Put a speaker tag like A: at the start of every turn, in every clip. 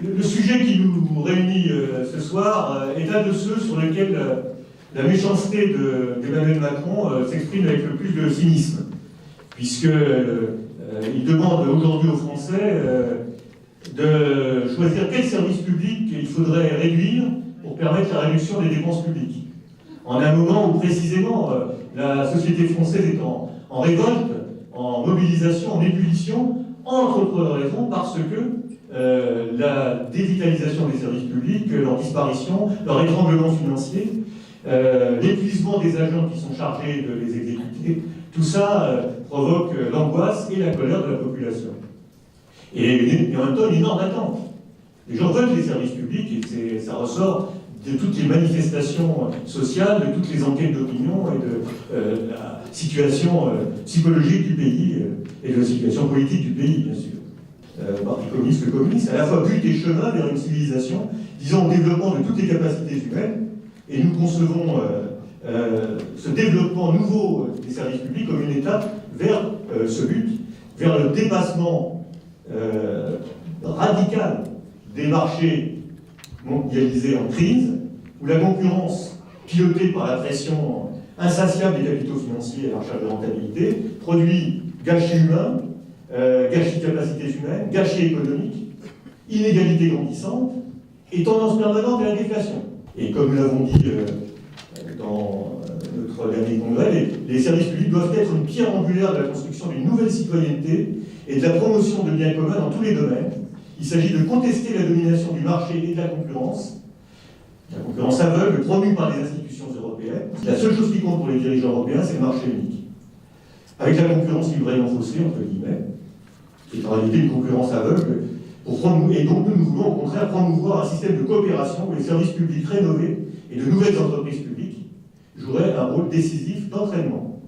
A: Le sujet qui nous réunit ce soir est un de ceux sur lesquels la méchanceté d'Emmanuel Macron s'exprime avec le plus de cynisme, puisqu'il demande aujourd'hui aux Français de choisir quel service public il faudrait réduire pour permettre la réduction des dépenses publiques. En un moment où précisément la société française est en révolte, en mobilisation, en ébullition, entre autres raisons parce que la dévitalisation des services publics, leur disparition, leur étranglement financier, l'épuisement des agents qui sont chargés de les exécuter, tout ça provoque l'angoisse et la colère de la population. Et en même temps, une énorme attente. Les gens veulent des services publics et ça ressort de toutes les manifestations sociales, de toutes les enquêtes d'opinion et de la situation psychologique du pays et de la situation politique du pays, bien sûr. Parti communiste, le communiste, à la fois but et chemin vers une civilisation, disons, au développement de toutes les capacités humaines, et nous concevons ce développement nouveau des services publics comme une étape vers ce but, vers le dépassement radical des marchés mondialisés en crise, où la concurrence, pilotée par la pression insatiable des capitaux financiers à la recherche de rentabilité, produit gâchis humains, gâchis de capacités humaines, gâchis économiques, inégalités grandissantes et tendance permanente à la déflation. Et comme nous l'avons dit dans notre dernier congrès, les services publics doivent être une pierre angulaire de la construction d'une nouvelle citoyenneté et de la promotion de biens communs dans tous les domaines. Il s'agit de contester la domination du marché et de la concurrence aveugle promue par les institutions européennes. La seule chose qui compte pour les dirigeants européens, c'est le marché unique. Avec la concurrence librement faussée, entre guillemets, qui est en réalité une concurrence aveugle, et donc nous voulons au contraire promouvoir un système de coopération où les services publics rénovés et de nouvelles entreprises publiques joueraient un rôle décisif d'entraînement.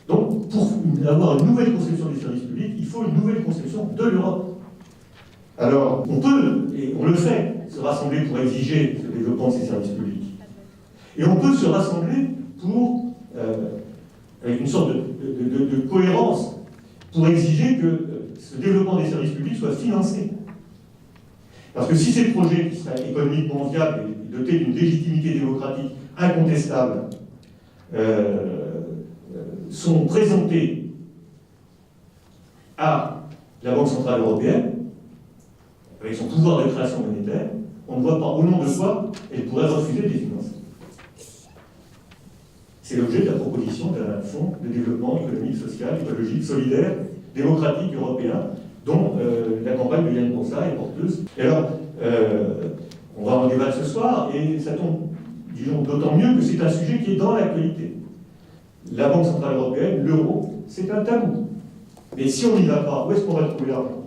A: Donc, pour avoir une nouvelle conception des services publics, il faut une nouvelle conception de l'Europe. Alors, on peut, et on le fait, se rassembler pour exiger le développement de ces services publics. Et on peut se rassembler pour, avec une sorte de cohérence, pour exiger que ce développement des services publics soit financé. Parce que si ces projets qui seraient économiquement viables et dotés d'une légitimité démocratique incontestable sont présentés à la Banque Centrale Européenne, avec son pouvoir de création monétaire, on ne voit pas au nom de quoi elle pourrait refuser de les financer. C'est l'objet de la proposition d'un fonds de développement économique, social, écologique, solidaire, démocratique européen, dont la campagne de Yann Boursa est porteuse. Et alors, on va en débattre ce soir, et ça tombe, disons, d'autant mieux que c'est un sujet qui est dans l'actualité. La Banque Centrale Européenne, l'euro, c'est un tabou. Mais si on n'y va pas, où est-ce qu'on va trouver l'argent?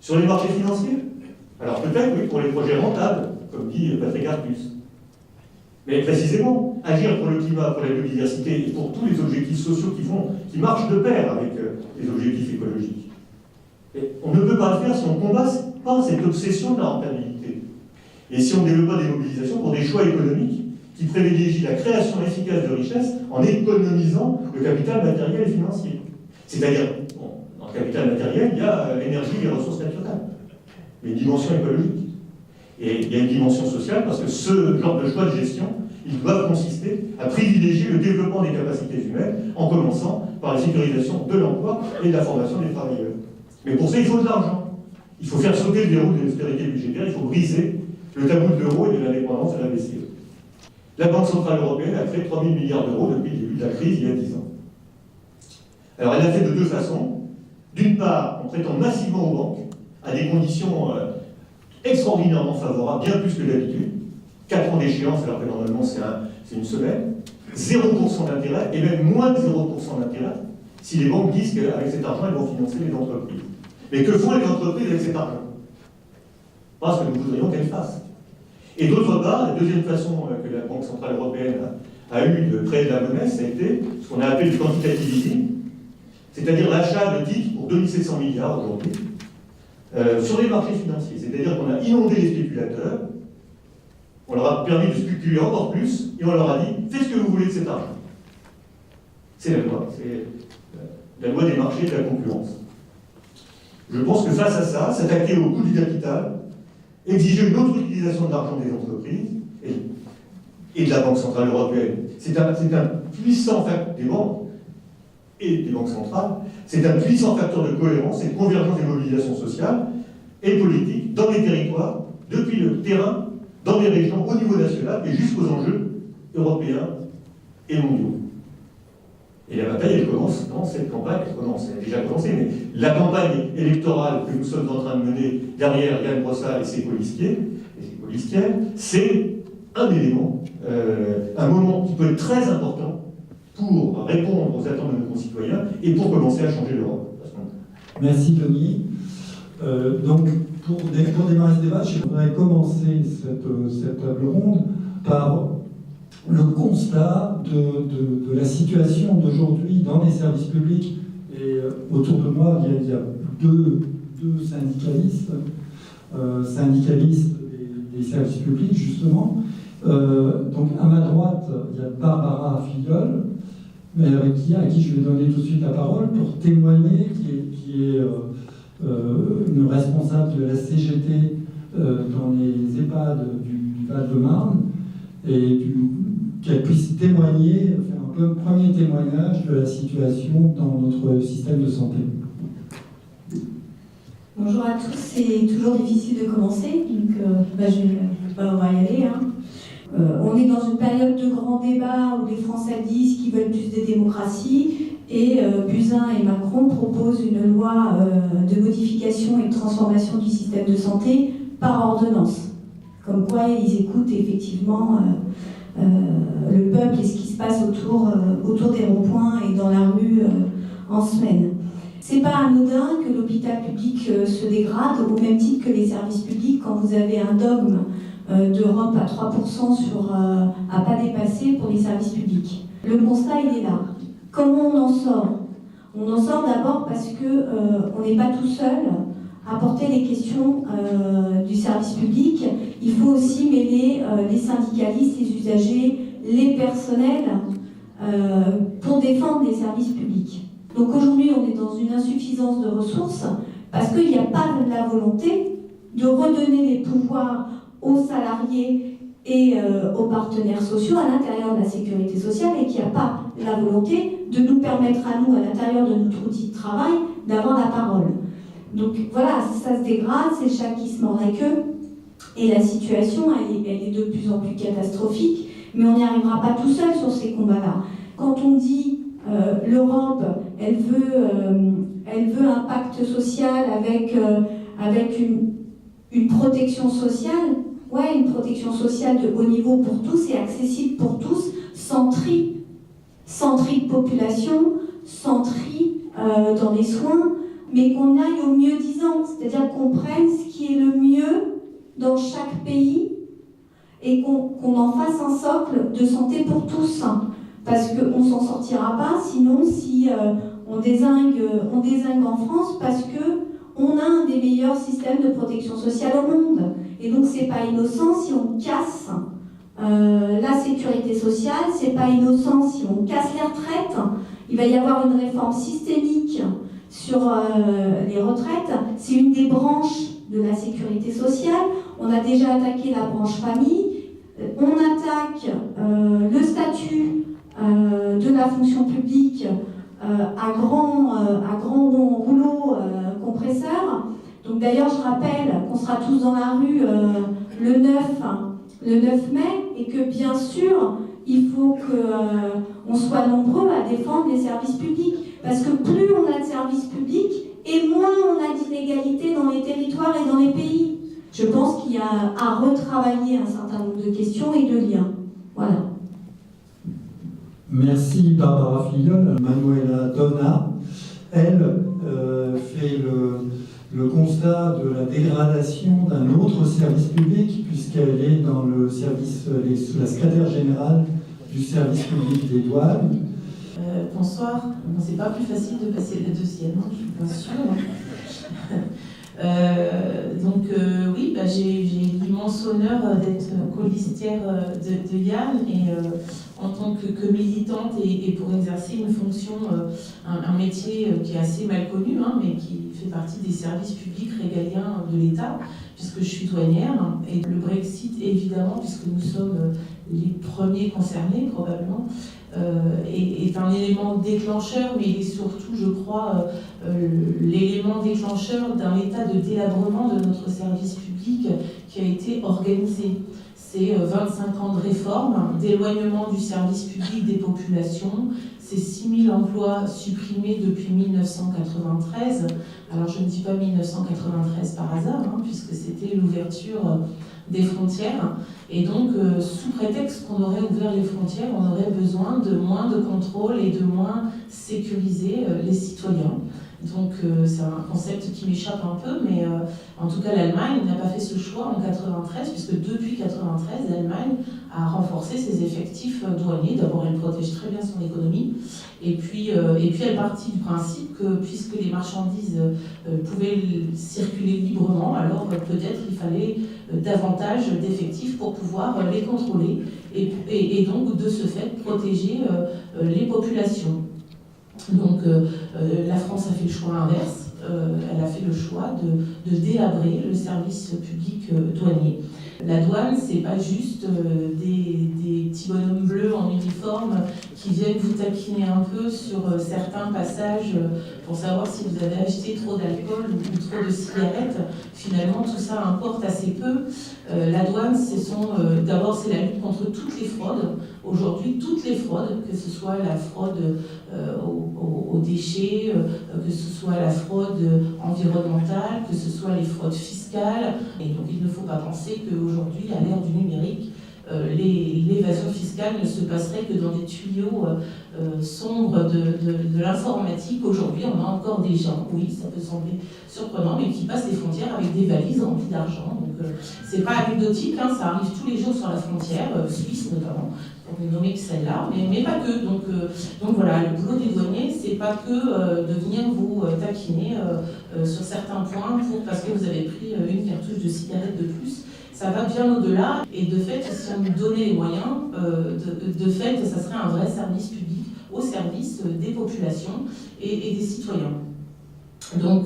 A: Sur les marchés financiers? Alors peut-être, oui, pour les projets rentables, comme dit Patrick Artus. Mais précisément, agir pour le climat, pour la biodiversité et pour tous les objectifs sociaux qui marchent de pair avec les objectifs écologiques. Et on ne peut pas le faire si on ne combat pas cette obsession de la rentabilité. Et si on ne développe pas des mobilisations pour des choix économiques qui privilégient la création efficace de richesses en économisant le capital matériel et financier. C'est-à-dire, dans le capital matériel, il y a l'énergie et les ressources naturelles. Il y a une dimension écologique. Et il y a une dimension sociale parce que ce genre de choix de gestion, ils doivent consister à privilégier le développement des capacités humaines en commençant par la sécurisation de l'emploi et de la formation des travailleurs. Mais pour ça, il faut de l'argent. Il faut faire sauter le verrou de l'austérité budgétaire, il faut briser le tabou de l'euro et de l'indépendance de la BCE. La Banque Centrale Européenne a fait 3 000 milliards d'euros depuis le début de la crise, il y a 10 ans. Alors elle l'a fait de deux façons. D'une part, en prêtant massivement aux banques à des conditions extraordinairement favorables, bien plus que d'habitude. 4 ans d'échéance, alors que normalement c'est une semaine. 0% d'intérêt, et même moins de 0% d'intérêt, si les banques disent qu'avec cet argent, elles vont financer les entreprises. Mais que font les entreprises avec cet argent? Pas ce que nous voudrions qu'elles fassent. Et d'autre part, la deuxième façon que la Banque Centrale Européenne a eu de créer de la monnaie, ça a été ce qu'on a appelé le quantitative easing, c'est-à-dire l'achat de titres pour 2700 milliards aujourd'hui, sur les marchés financiers. C'est-à-dire qu'on a inondé les spéculateurs, on leur a permis de spéculer encore plus, et on leur a dit « faites ce que vous voulez de cet argent ». C'est la loi, c'est la loi des marchés et de la concurrence. Je pense que face à ça, s'attaquer au coût du capital, exiger une autre utilisation de l'argent des entreprises et de la Banque Centrale Européenne, c'est un puissant facteur des banques et des banques centrales, c'est un puissant facteur de cohérence et de convergence des mobilisations sociales et politiques dans les territoires, depuis le terrain, dans les régions, au niveau national et jusqu'aux enjeux européens et mondiaux. Et la bataille, elle commence dans cette campagne, elle a déjà commencé, mais la campagne électorale que nous sommes en train de mener derrière Yann Brossard et ses colistiers, c'est un élément, un moment qui peut être très important pour répondre aux attentes de nos concitoyens et pour commencer à changer l'Europe.
B: Merci Denis. Donc, pour démarrer ce débat, je voudrais commencer cette table ronde par le constat de la situation d'aujourd'hui dans les services publics. Et autour de moi, il y a deux syndicalistes des services publics, justement. Donc, à ma droite, il y a Barbara Filleul, mais à qui je vais donner tout de suite la parole pour témoigner, qui est une responsable de la CGT dans les EHPAD du Val-de-Marne, et qu'elle puisse témoigner, faire un peu un premier témoignage de la situation dans notre système de santé.
C: Bonjour à tous, c'est toujours difficile de commencer, donc on va y aller. On est dans une période de grand débat où les Français disent qu'ils veulent plus de démocratie et Buzyn et Macron proposent une loi de modification et de transformation du système de santé par ordonnance. Comme quoi ils écoutent effectivement le peuple et ce qui se passe autour des ronds-points et dans la rue en semaine. C'est pas anodin que l'hôpital public se dégrade au même titre que les services publics quand vous avez un dogme d'Europe à 3% à pas dépasser pour les services publics. Le constat, il est là. Comment on en sort? On en sort d'abord parce qu'on n'est pas tout seul à porter les questions du service public. Il faut aussi mêler les syndicalistes, les usagers, les personnels pour défendre les services publics. Donc aujourd'hui, on est dans une insuffisance de ressources parce qu'il n'y a pas la volonté de redonner les pouvoirs aux salariés et aux partenaires sociaux à l'intérieur de la sécurité sociale et qu'il n'y a pas la volonté de nous permettre à nous, à l'intérieur de notre outil de travail, d'avoir la parole. Donc voilà, ça se dégrade, c'est le chat qui se mord la queue et la situation, elle est de plus en plus catastrophique, mais on n'y arrivera pas tout seul sur ces combats-là. Quand on dit l'Europe, elle veut un pacte social avec une protection sociale, ouais, une protection sociale de haut niveau pour tous et accessible pour tous, sans tri de population, sans tri dans les soins, mais qu'on aille au mieux disant, c'est-à-dire qu'on prenne ce qui est le mieux dans chaque pays et qu'on en fasse un socle de santé pour tous. Parce qu'on ne s'en sortira pas, sinon si on dézingue en France, parce qu'on a un des meilleurs systèmes de protection sociale au monde. Et donc c'est pas innocent si on casse la sécurité sociale, c'est pas innocent si on casse les retraites. Il va y avoir une réforme systémique sur les retraites. C'est une des branches de la sécurité sociale. On a déjà attaqué la branche famille. On attaque le statut de la fonction publique à grand rouleau compresseur. Donc d'ailleurs, je rappelle qu'on sera tous dans la rue le 9 mai et que bien sûr, il faut qu'on soit nombreux à défendre les services publics. Parce que plus on a de services publics et moins on a d'inégalités dans les territoires et dans les pays. Je pense qu'il y a à retravailler un certain nombre de questions et de liens. Voilà.
B: Merci Barbara Filleul. Manuela Donna, elle, fait le constat de la dégradation d'un autre service public, puisqu'elle est dans le service, la secrétaire générale du service public des douanes.
D: Bonsoir. Bon, c'est pas plus facile de passer la deuxième, hein, je suis pas sûre. Oui, j'ai l'immense immense honneur d'être colistière de Yann et en tant que militante et pour exercer une fonction, un métier qui est assez mal connu, hein, mais qui fait partie des services publics régaliens de l'État, puisque je suis douanière. Et le Brexit, évidemment, puisque nous sommes les premiers concernés probablement, est un élément déclencheur, mais il est surtout, je crois, l'élément déclencheur d'un état de délabrement de notre service public qui a été organisé. C'est 25 ans de réforme, d'éloignement du service public des populations, c'est 6 000 emplois supprimés depuis 1993. Alors je ne dis pas 1993 par hasard, hein, puisque c'était l'ouverture des frontières. Et donc, sous prétexte qu'on aurait ouvert les frontières, on aurait besoin de moins de contrôle et de moins sécuriser les citoyens. Donc c'est un concept qui m'échappe un peu, mais en tout cas l'Allemagne n'a pas fait ce choix en 1993, puisque depuis 1993, l'Allemagne a renforcé ses effectifs douaniers. D'abord, elle protège très bien son économie, et puis elle partit du principe que puisque les marchandises pouvaient circuler librement, alors peut-être il fallait davantage d'effectifs pour pouvoir les contrôler, et donc de ce fait protéger les populations. Donc la France a fait le choix inverse, elle a fait le choix de délabrer le service public douanier. La douane, c'est pas juste des petits bonhommes bleus en uniforme qui viennent vous taquiner un peu sur certains passages pour savoir si vous avez acheté trop d'alcool ou trop de cigarettes. Finalement, tout ça importe assez peu. La douane, d'abord, c'est la lutte contre toutes les fraudes. Aujourd'hui, toutes les fraudes, que ce soit la fraude aux déchets, que ce soit la fraude environnementale, que ce soit les fraudes fiscales. Et donc, il ne faut pas penser qu'aujourd'hui, à l'ère du numérique, l'évasion fiscale ne se passerait que dans des tuyaux sombres de l'informatique. Aujourd'hui, on a encore des gens, oui, ça peut sembler surprenant, mais qui passent les frontières avec des valises remplies d'argent. Donc, c'est pas anecdotique, hein, ça arrive tous les jours sur la frontière, suisse notamment, pour ne nommer que celle-là, mais pas que. Donc voilà, le boulot des douaniers, c'est pas que de venir vous taquiner sur certains points parce que vous avez pris une cartouche de cigarette de plus. Ça va bien au-delà, et de fait, si on nous donnait les moyens, de fait, ça serait un vrai service public au service des populations et des citoyens. Donc,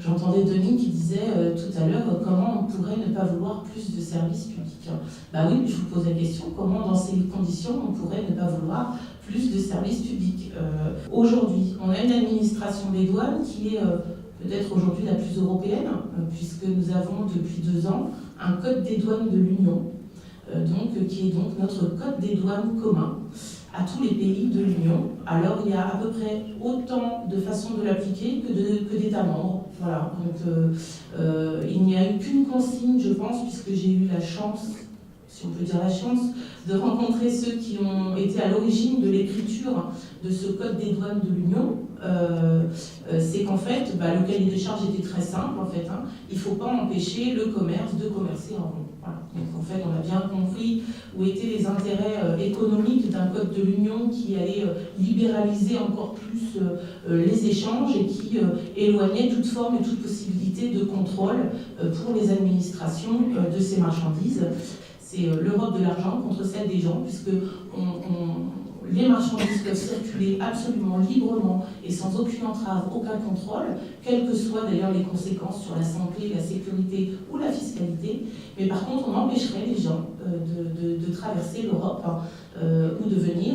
D: j'entendais Denis qui disait tout à l'heure comment on pourrait ne pas vouloir plus de services publics. Bah oui, je vous pose la question, comment dans ces conditions on pourrait ne pas vouloir plus de services publics. Aujourd'hui, on a une administration des douanes qui est peut-être aujourd'hui la plus européenne, puisque nous avons depuis 2 ans un code des douanes de l'Union, qui est donc notre code des douanes commun à tous les pays de l'Union. Alors il y a à peu près autant de façons de l'appliquer que d'États membres. Voilà. Donc il n'y a eu qu'une consigne, je pense, puisque j'ai eu la chance, si on peut dire la chance, de rencontrer ceux qui ont été à l'origine de l'écriture de ce code des douanes de l'Union. C'est qu'en fait, le cahier des charges était très simple. En fait, hein. Il ne faut pas empêcher le commerce de commercer en rond. Voilà. Donc en fait, on a bien compris où étaient les intérêts économiques d'un code de l'Union qui allait libéraliser encore plus les échanges et qui éloignait toute forme et toute possibilité de contrôle pour les administrations de ces marchandises. C'est l'Europe de l'argent contre celle des gens, puisque les marchandises peuvent circuler absolument librement et sans aucune entrave, aucun contrôle, quelles que soient d'ailleurs les conséquences sur la santé, la sécurité ou la fiscalité. Mais par contre, on empêcherait les gens de traverser l'Europe ou de venir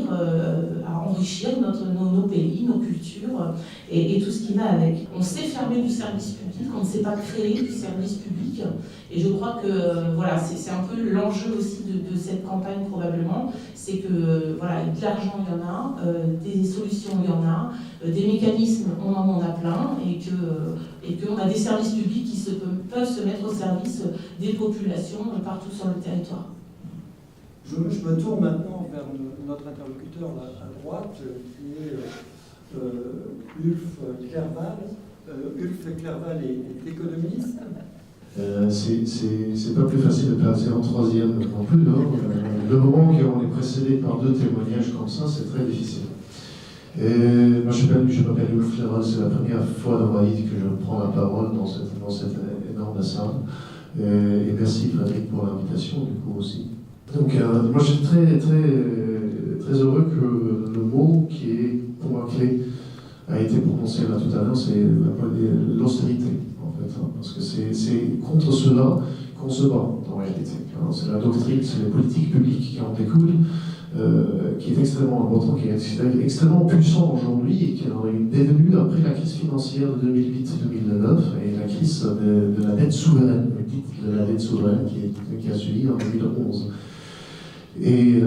D: enrichir nos pays, nos cultures et tout ce qui va avec. On sait fermer du service public, on ne sait pas créer du service public. Et je crois que voilà, c'est un peu l'enjeu aussi de cette campagne probablement, c'est que voilà, de l'argent il y en a, des solutions il y en a, des mécanismes on en a plein, et qu'on a des services publics qui peuvent se mettre au service des populations partout sur le territoire.
B: Je me tourne maintenant vers notre interlocuteur à droite, qui est Ulf Clerval. Ulf Clerval est économiste.
E: C'est pas plus facile de passer en troisième non plus, non. Le moment qu'on est précédé par 2 témoignages comme ça, c'est très difficile. Et moi je m'appelle Ulf Clerval, c'est la première fois dans ma vie que je prends la parole dans cette énorme salle. Et merci Frédéric pour l'invitation du coup aussi. Donc moi je suis très heureux que le mot qui est pour moi clé a été prononcé là tout à l'heure, c'est l'austérité en fait, hein, parce que c'est contre cela qu'on se bat en réalité. Hein, c'est la doctrine, c'est les politiques publiques qui en découlent, qui est extrêmement important, qui est extrêmement puissant aujourd'hui et qui est devenu après la crise financière de 2008-2009 et la crise de la dette souveraine, le titre de la dette souveraine qui a suivi en 2011. Et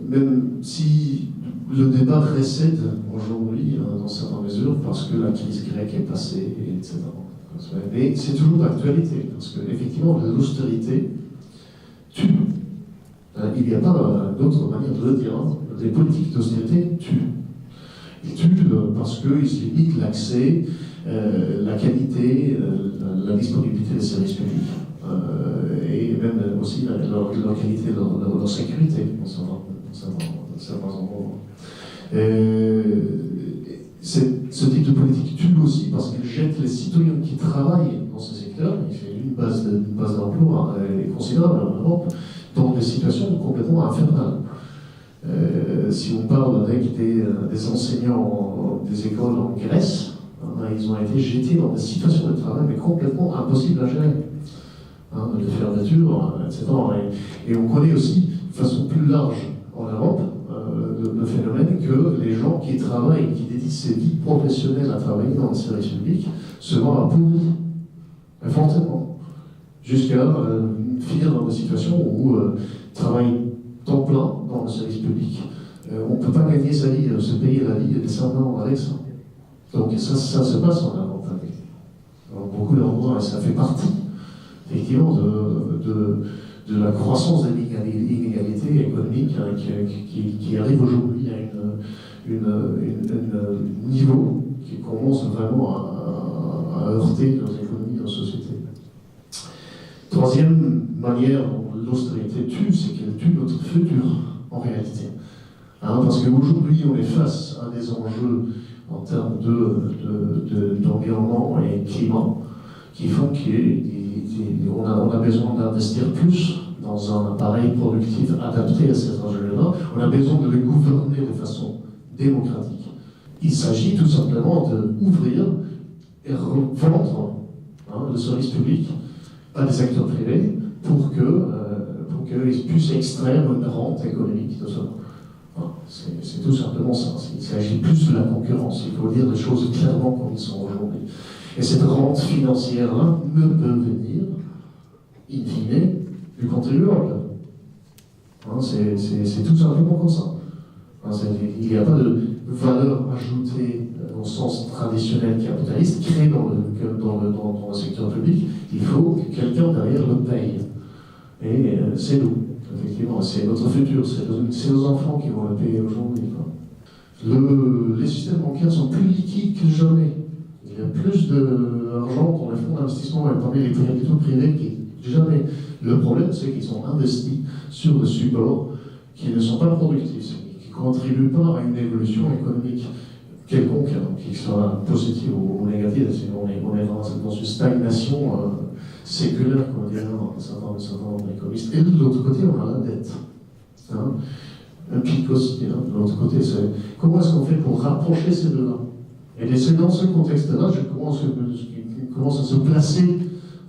E: même si le débat récède aujourd'hui dans certaines mesures parce que la crise grecque est passée, etc. Mais c'est toujours d'actualité, parce qu'effectivement, l'austérité tue. Il n'y a pas d'autre manière de le dire. Hein. Les politiques d'austérité tuent. Ils tuent parce qu'ils limitent l'accès, la qualité, la disponibilité des services publics, et même aussi leur qualité, leur sécurité, dans certains endroits. Ce type de politique tue aussi parce qu'il jette les citoyens qui travaillent dans ce secteur, il fait une base d'emploi considérable en Europe, dans des situations complètement infernales. Si on parle avec des enseignants des écoles en Grèce, ils ont été jetés dans des situations de travail mais complètement impossibles à gérer. De fermeture, etc. Et on connaît aussi, de façon plus large en Europe, le phénomène que les gens qui travaillent, qui dédient ses vies professionnelles à travailler dans le service public, se voient appauvris, fortement, jusqu'à finir dans des situations où travail temps plein dans le service public, on ne peut pas gagner sa vie, se payer la vie décemment avec ça. Donc ça se passe en Europe. Dans beaucoup d'endroits, et ça fait partie, effectivement, de la croissance des inégalités économiques qui arrive aujourd'hui à un niveau qui commence vraiment à heurter nos économies, nos sociétés. Troisième manière dont l'austérité tue, c'est qu'elle tue notre futur, en réalité. Parce qu'aujourd'hui, on est face à des enjeux en termes d'environnement et climat qui font qu'on a besoin d'investir plus dans un appareil productif adapté à ces enjeux-là. On a besoin de les gouverner de façon démocratique. Il s'agit tout simplement d'ouvrir et revendre le service public à des acteurs privés pour qu'ils puissent extraire une rente économique de ça. C'est tout simplement ça. Il s'agit plus de la concurrence. Il faut dire les choses clairement comme ils sont aujourd'hui. Et cette rente financière-là ne peut venir, in fine, du contribuable. C'est tout simplement comme ça. Il n'y a pas de valeur ajoutée au sens traditionnel capitaliste créée dans le secteur public. Il faut que quelqu'un derrière le paye. Et c'est nous, effectivement. C'est notre futur. C'est nos enfants qui vont le payer aujourd'hui. Les systèmes bancaires sont plus liquides que jamais. Il y a plus d'argent dans les fonds d'investissement et parmi les capitaux privés que jamais. Le problème, c'est qu'ils sont investis sur des supports qui ne sont pas productifs, qui ne contribuent pas à une évolution économique quelconque, qu'il soit positive ou négative. On est dans une stagnation séculaire, comme on dirait dans certains économistes. Et de l'autre côté, on a la dette. Un pic aussi. De l'autre côté, c'est comment est-ce qu'on fait pour rapprocher ces deux-là? Et c'est dans ce contexte-là que commence à se placer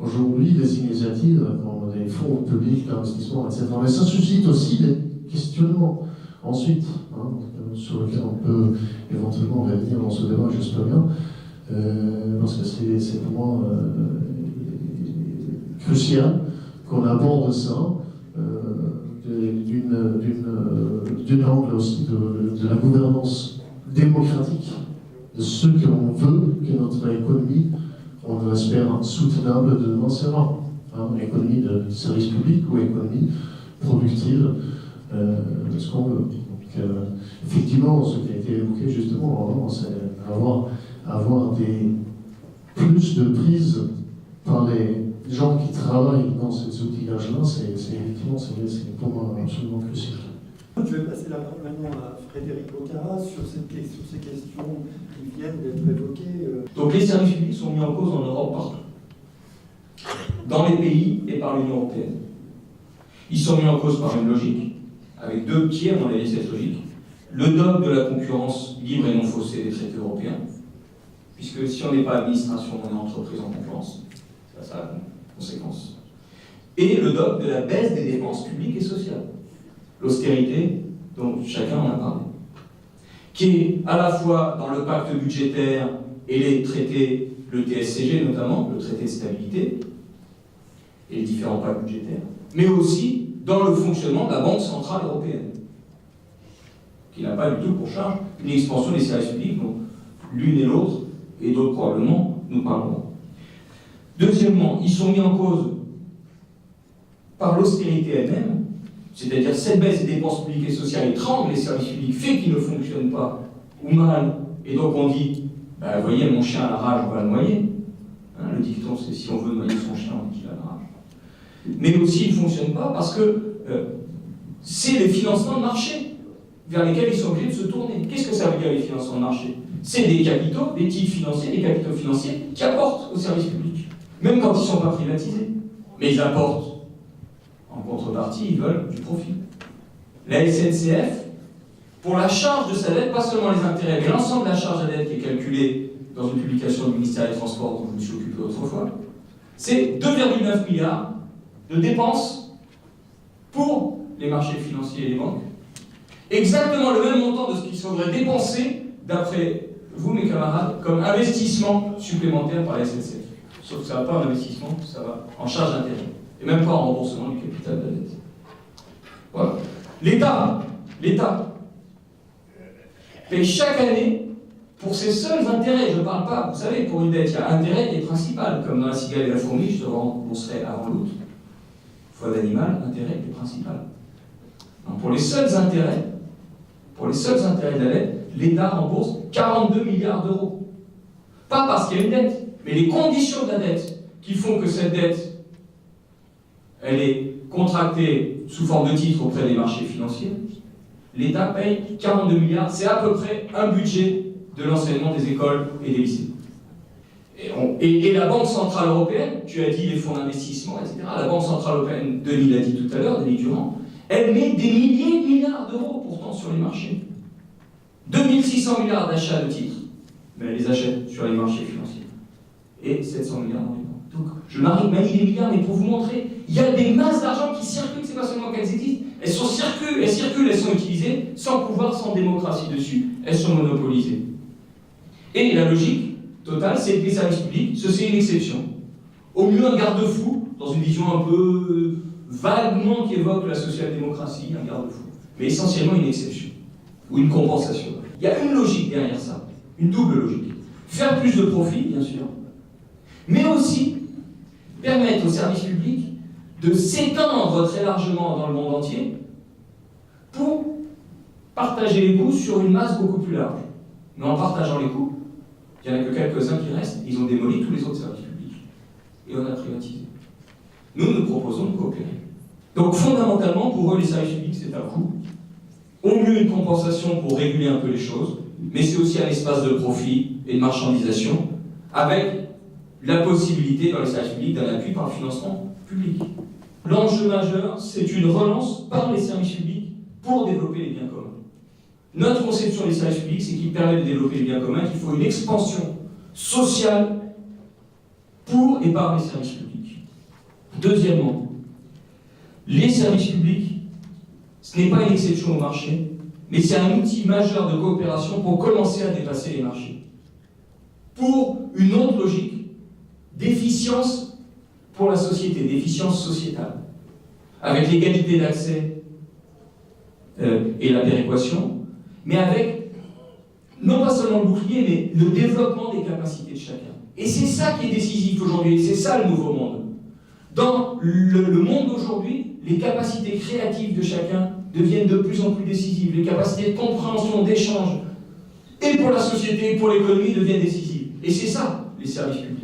E: aujourd'hui des initiatives comme des fonds publics d'investissement, etc. Mais ça suscite aussi des questionnements ensuite, sur lesquels on peut éventuellement revenir dans ce débat, j'espère bien, parce que c'est pour moi crucial qu'on aborde ça d'une angle aussi de la gouvernance démocratique, de ce que l'on veut que notre économie, on l'espère soutenable de demain sera. Économie de service public ou économie productive, ce qu'on veut. Donc, effectivement, ce qui a été évoqué justement, c'est avoir plus de prise par les gens qui travaillent dans cet outillage-là, c'est effectivement, c'est pour moi absolument crucial.
F: Je vais passer la parole maintenant à Frédéric Bocara sur ces questions qui viennent d'être évoquées.
G: Donc les services publics sont mis en cause en Europe partout. dans les pays et par l'Union européenne. Ils sont mis en cause par une logique, avec deux pieds, à mon avis, cette logique. Le dogme de la concurrence libre et non faussée des traités européens, puisque si on n'est pas administration, on est entreprise en concurrence. Ça a la conséquence. Et le dogme de la baisse des dépenses publiques et sociales. L'austérité, dont chacun en a parlé. Qui est à la fois dans le pacte budgétaire et les traités, le TSCG notamment, le traité de stabilité, et les différents pactes budgétaires, mais aussi dans le fonctionnement de la Banque Centrale Européenne, qui n'a pas du tout pour charge une expansion des services publics dont l'une et l'autre, et d'autres probablement, nous parlerons. Deuxièmement, ils sont mis en cause par l'austérité elle-même, c'est-à-dire cette baisse des dépenses publiques et sociales étrangle les services publics, fait qu'ils ne fonctionnent pas ou mal, et donc on dit, bah, vous voyez, mon chien a la rage, on va le noyer. Hein, le dicton, c'est si on veut noyer son chien, on dit qu'il a la rage. Mais aussi, ils ne fonctionnent pas parce que c'est les financements de marché vers lesquels ils sont obligés de se tourner. Qu'est-ce que ça veut dire les financements de marché? C'est des capitaux, des titres financiers, des capitaux financiers qui apportent aux services publics, même quand ils ne sont pas privatisés. Mais ils apportent. En contrepartie, ils veulent du profit. La SNCF, pour la charge de sa dette, pas seulement les intérêts, mais l'ensemble de la charge de la dette qui est calculée dans une publication du ministère des Transports dont je me suis occupé autrefois, c'est 2,9 milliards de dépenses pour les marchés financiers et les banques. Exactement le même montant de ce qu'il faudrait dépenser, d'après vous, mes camarades, comme investissement supplémentaire par la SNCF. Sauf que ça ne va pas en investissement, ça va en charge d'intérêt. Et même pas en remboursement du capital de la dette. Voilà. L'État paye chaque année pour ses seuls intérêts. Je ne parle pas, vous savez, pour une dette, il y a intérêt et principal. Comme dans la cigale et la fourmi, je te rembourserai avant l'août. Foi d'animal, intérêt et principal. Donc, pour les seuls intérêts de la dette, l'État rembourse 42 milliards d'euros. Pas parce qu'il y a une dette, mais les conditions de la dette qui font que cette dette, elle est contractée sous forme de titres auprès des marchés financiers. L'État paye 42 milliards, c'est à peu près un budget de l'enseignement des écoles et des lycées. Et la Banque Centrale Européenne, tu as dit les fonds d'investissement, etc., la Banque Centrale Européenne, Denis l'a dit tout à l'heure, Denis Durand, elle met des milliers de milliards d'euros pourtant sur les marchés. 2600 milliards d'achats de titres, mais elle les achète sur les marchés financiers. Et 700 milliards dans les banques. Donc, je manie des milliards, mais pour vous montrer, il y a des masses d'argent qui circulent, c'est pas seulement qu'elles existent, elles circulent, elles sont utilisées, sans pouvoir, sans démocratie dessus, elles sont monopolisées. Et la logique totale, c'est que les services publics, c'est une exception. Au mieux un garde-fou, dans une vision un peu vaguement qui évoque la social-démocratie, un garde-fou, mais essentiellement une exception, ou une compensation. Il y a une logique derrière ça, une double logique. Faire plus de profit, bien sûr, mais aussi permettre aux services publics de s'étendre très largement dans le monde entier pour partager les coûts sur une masse beaucoup plus large. Mais en partageant les coûts, il n'y en a que quelques-uns qui restent, ils ont démoli tous les autres services publics. Et on a privatisé. Nous proposons de coopérer. Donc fondamentalement, pour eux, les services publics, c'est un coût. Au mieux une compensation pour réguler un peu les choses, mais c'est aussi un espace de profit et de marchandisation, avec la possibilité dans les services publics d'un appui par le financement public. L'enjeu majeur, c'est une relance par les services publics pour développer les biens communs. Notre conception des services publics, c'est qu'il permet de développer les biens communs, qu'il faut une expansion sociale pour et par les services publics. Deuxièmement, les services publics, ce n'est pas une exception au marché, mais c'est un outil majeur de coopération pour commencer à dépasser les marchés. Pour une autre logique d'efficience pour la société, d'efficience sociétale, avec l'égalité d'accès et la péréquation, mais avec non pas seulement le bouclier, mais le développement des capacités de chacun. Et c'est ça qui est décisif aujourd'hui, et c'est ça le nouveau monde. Dans le monde d'aujourd'hui, les capacités créatives de chacun deviennent de plus en plus décisives, les capacités de compréhension, d'échange, et pour la société, et pour l'économie, deviennent décisives. Et c'est ça, les services publics.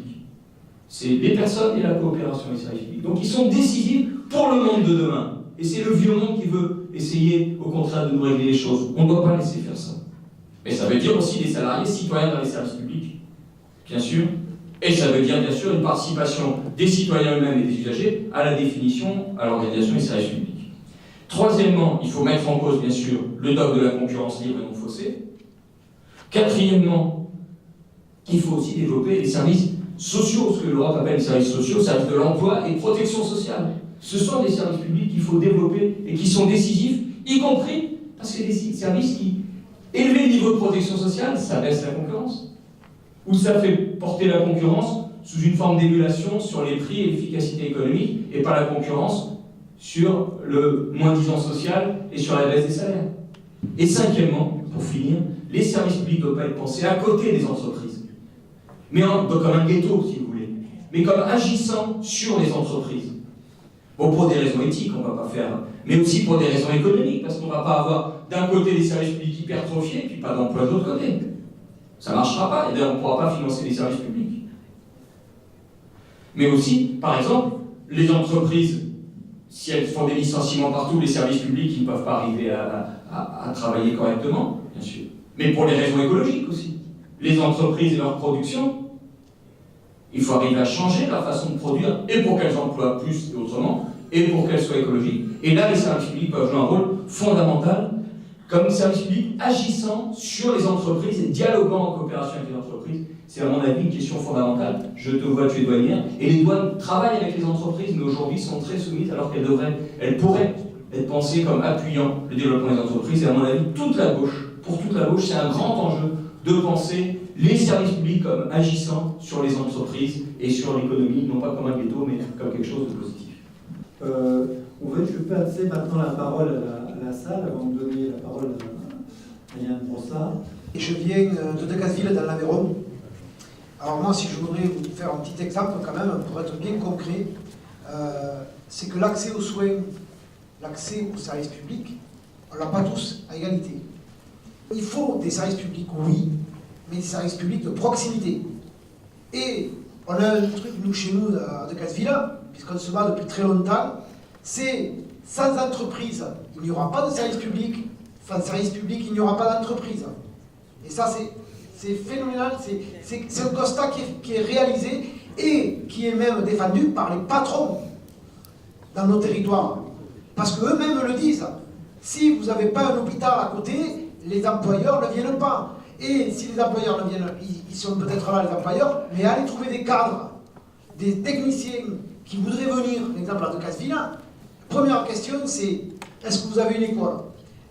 G: C'est les personnes et la coopération des services publics. Donc ils sont décisifs pour le monde de demain. Et c'est le vieux monde qui veut essayer, au contraire, de nous régler les choses. On ne doit pas laisser faire ça. Mais ça veut dire aussi des salariés citoyens dans les services publics, bien sûr. Et ça veut dire, bien sûr, une participation des citoyens eux-mêmes et des usagers à la définition, à l'organisation des services publics. Troisièmement, il faut mettre en cause, bien sûr, le dogme de la concurrence libre et non faussée. Quatrièmement, il faut aussi développer les services sociaux, ce que l'Europe appelle les services sociaux, services de l'emploi et protection sociale. Ce sont des services publics qu'il faut développer et qui sont décisifs, y compris parce que des services qui, élever le niveau de protection sociale, ça baisse la concurrence. Ou ça fait porter la concurrence sous une forme d'émulation sur les prix et l'efficacité économique, et pas la concurrence sur le moins-disant social et sur la baisse des salaires. Et cinquièmement, pour finir, les services publics ne doivent pas être pensés à côté des entreprises, mais comme un ghetto, si vous voulez, mais comme agissant sur les entreprises. Bon, pour des raisons éthiques, on ne va pas faire, mais aussi pour des raisons économiques, parce qu'on ne va pas avoir d'un côté des services publics hypertrophiés et puis pas d'emploi de l'autre côté. Ça ne marchera pas, et d'ailleurs on ne pourra pas financer les services publics. Mais aussi, par exemple, les entreprises, si elles font des licenciements partout, les services publics, ils ne peuvent pas arriver à travailler correctement, bien sûr. Mais pour les raisons écologiques aussi. Les entreprises et leur production, il faut arriver à changer leur façon de produire, et pour qu'elles emploient plus et autrement, et pour qu'elles soient écologiques. Et là, les services publics peuvent jouer un rôle fondamental comme service public agissant sur les entreprises et dialoguant en coopération avec les entreprises. C'est à mon avis une question fondamentale. Je te vois, tu es douanière. Et les douanes travaillent avec les entreprises, mais aujourd'hui sont très soumises alors qu'elles pourraient être pensées comme appuyant le développement des entreprises. Et à mon avis, pour toute la gauche, c'est un grand enjeu de penser les services publics comme agissant sur les entreprises et sur l'économie, non pas comme un ghetto, mais comme quelque chose de positif.
F: Je peux passer maintenant la parole à la salle avant de donner la parole à Yann Brossard.
H: Je viens de Decazeville dans l'Aveyron. Alors moi, si je voudrais vous faire un petit exemple quand même, pour être bien concret, c'est que l'accès aux soins, l'accès aux services publics, on ne l'a pas tous à égalité. Il faut des services publics, oui, mais des services publics de proximité. Et on a un truc, nous, chez nous, à Decazeville, puisqu'on se bat depuis très longtemps, c'est sans entreprise, il n'y aura pas de service public, sans service public, il n'y aura pas d'entreprise. Et ça, c'est phénoménal, c'est un constat qui est réalisé et qui est même défendu par les patrons dans nos territoires. Parce qu'eux-mêmes le disent. Si vous n'avez pas un hôpital à côté, les employeurs ne viennent pas. Et si les employeurs ne viennent, ils sont peut-être là, les employeurs, mais allez trouver des cadres, des techniciens qui voudraient venir, par exemple à Decazeville. Première question, c'est est-ce que vous avez une école?